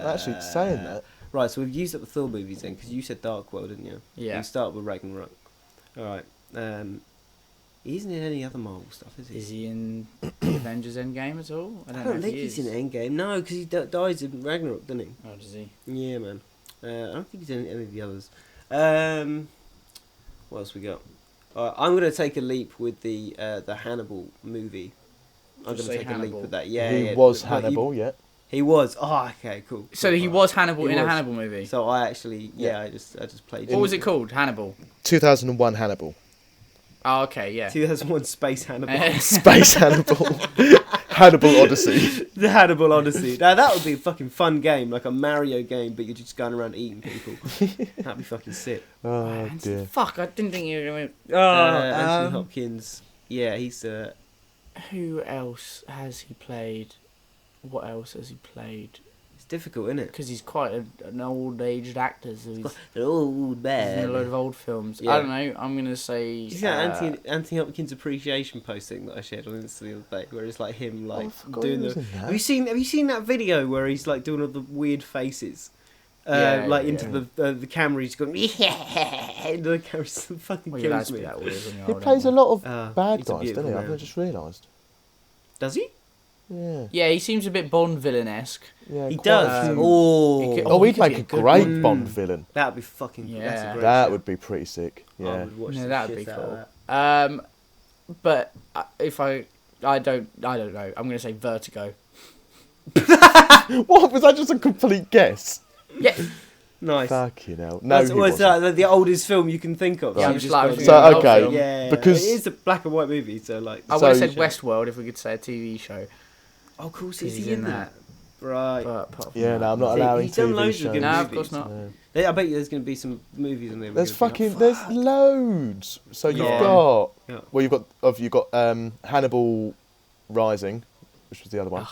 Actually, saying that. Right, so we've used up the Thor movies then, because you said Dark World, didn't you? Yeah. We start with Ragnarok. Alright. He isn't in any other Marvel stuff, is he? Is he in the Avengers Endgame at all? I don't think he's in Endgame. No, because he dies in Ragnarok, doesn't he? Oh, does he? Yeah, man. I don't think he's in any of the others. What else we got? I'm going to take a leap with the Hannibal movie. I'm going to take a leap with that. Yeah, He was Hannibal, yeah. He was. Oh, okay, cool. So he was Hannibal in a Hannibal movie. So I actually, I just played. What was it called? Hannibal. 2001 Hannibal. Oh, okay, yeah. 2001 Space Hannibal. Space Hannibal. Hannibal Odyssey. The Hannibal Odyssey. Now that would be a fucking fun game, like a Mario game, but you're just going around eating people. That'd be fucking sick. Oh dear. Fuck! I didn't think you were going to. Anthony Hopkins. Yeah, he's. Who else has he played? What else has he played? It's difficult, isn't it? Because he's quite an old-aged actor, so he's an old in man. a load of old films. Yeah. I don't know. I'm gonna say. Did you see that Anthony Hopkins appreciation posting that I shared on Insta the other day, where it's like him doing the. Have you seen that video where he's like doing all the weird faces? Into the camera, he's going into the camera. Fucking kills me. He plays a lot of bad he's a guys, doesn't he? beautiful I've just realised. Does he? Yeah. Yeah, he seems a bit Bond villain-esque. Yeah, he does. He'd make a great Bond villain. That'd be fucking. Yeah. That's a great That show. would be pretty sick. Yeah. I would watch the that'd be shit out of cool. But if I don't know. I'm gonna say Vertigo. What was that? Just a complete guess? Yeah. Nice. Fucking hell. No, he was wasn't. the oldest film you can think of. Yeah, So I'm you just got- like, So, okay. Yeah, because- it is a black and white movie, so like. I would have So- said Westworld if we could say a TV show. Oh, of course, Because is he in that? Right. But apart from Yeah, that, no, I'm not See, allowing he's done TV loads of shows. good No, of movies. course not. Yeah. I bet you there's going to be some movies on there. There's loads. So you've Yeah. got, Yeah. well, you've got Hannibal Rising, which was the other one.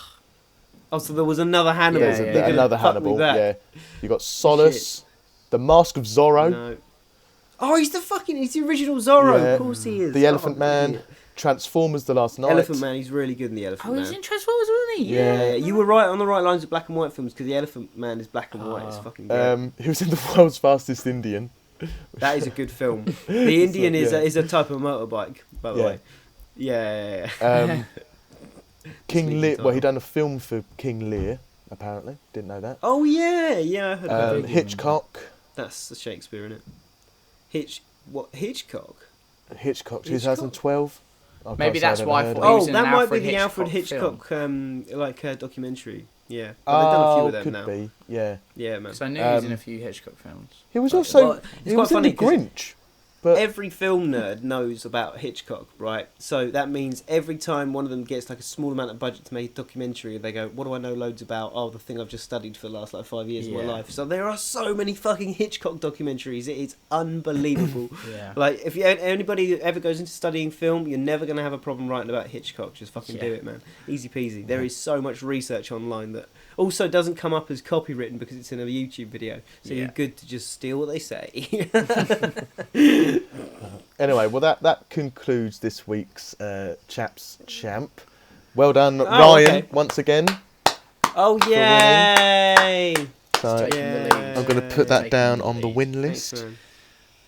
Oh, so there was another Hannibal. Yeah, They're yeah, gonna Another fuck Hannibal. with that. Yeah. You got Solace, The Mask of Zorro, No. Oh, he's the original Zorro. Yeah. Of course he is. The Elephant Oh, Man, idiot. Transformers: The Last Night. Elephant Man. He's really good in the Elephant Oh, Man. he's in Transformers, wasn't he? Yeah. You were right on the right lines of black and white films because the Elephant Man is black and white. It's fucking great. He was in The World's Fastest Indian. That is a good film. The Indian yeah. is a type of motorbike, by the Yeah. way. Yeah. King Lear. Well, he done a film for King Lear. Apparently, didn't know that. Oh yeah, I heard about that. Hitchcock. That's the Shakespeare, isn't it? Hitchcock? Hitchcock, 2012. Maybe that's why I thought he Oh, was in that an might be Alfred the Alfred Hitchcock Hitchcock documentary. Yeah, but they've done a few of them could now. be. Yeah. Yeah, man. Because I knew he was in a few Hitchcock films. He was also It's he quite was in funny The Grinch. But every film nerd knows about Hitchcock, right? So that means every time one of them gets like a small amount of budget to make a documentary, they go, "What do I know loads about?" Oh, the thing I've just studied for the last 5 years of my life. So there are so many fucking Hitchcock documentaries. It is unbelievable. Yeah. Like if anybody who ever goes into studying film, you're never gonna have a problem writing about Hitchcock. Just fucking do it, man. Easy peasy. There is so much research online that also doesn't come up as copywritten because it's in a YouTube video. So you're good to just steal what they say. Anyway, well that concludes this week's Chaps Champ. Well done, Ryan, once again. Oh yay! So I'm going to put that down on the win list.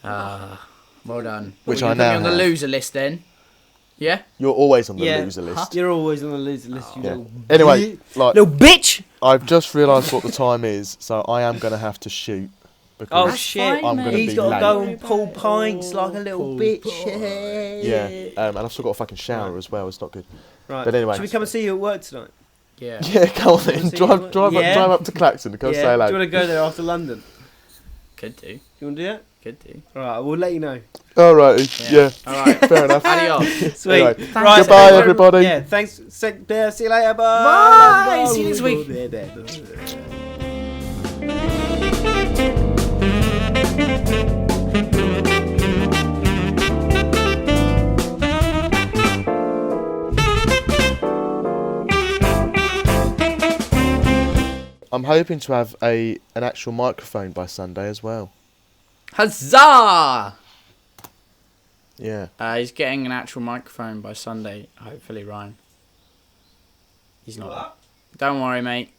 Well done. Which I I now on the loser list then. Yeah. You're always on the loser list. Huh? You're always on the loser list. You little anyway, like little bitch. I've just realised what the time is, so I am going to have to shoot. Oh shit! I'm going to He's be got to late. go and pull pints like a little bitch. Yeah, and I've still got a fucking shower as well. It's not good. Right. But anyway, should we come and see you at work tonight? Yeah. Yeah, come on then. Drive up to Claxton and come say hello. Do you want to go there after London? Could do. You want to do that? Could do. All right, we'll let you know. All right. Yeah. All right. Fair enough. Adios. Sweet. Anyway, Right, goodbye, everybody. Yeah. Thanks. See you later. Bye. Bye. See you this week. I'm hoping to have an actual microphone by Sunday as well. Huzzah! Yeah. He's getting an actual microphone by Sunday, hopefully, Ryan. He's not. Don't worry, mate.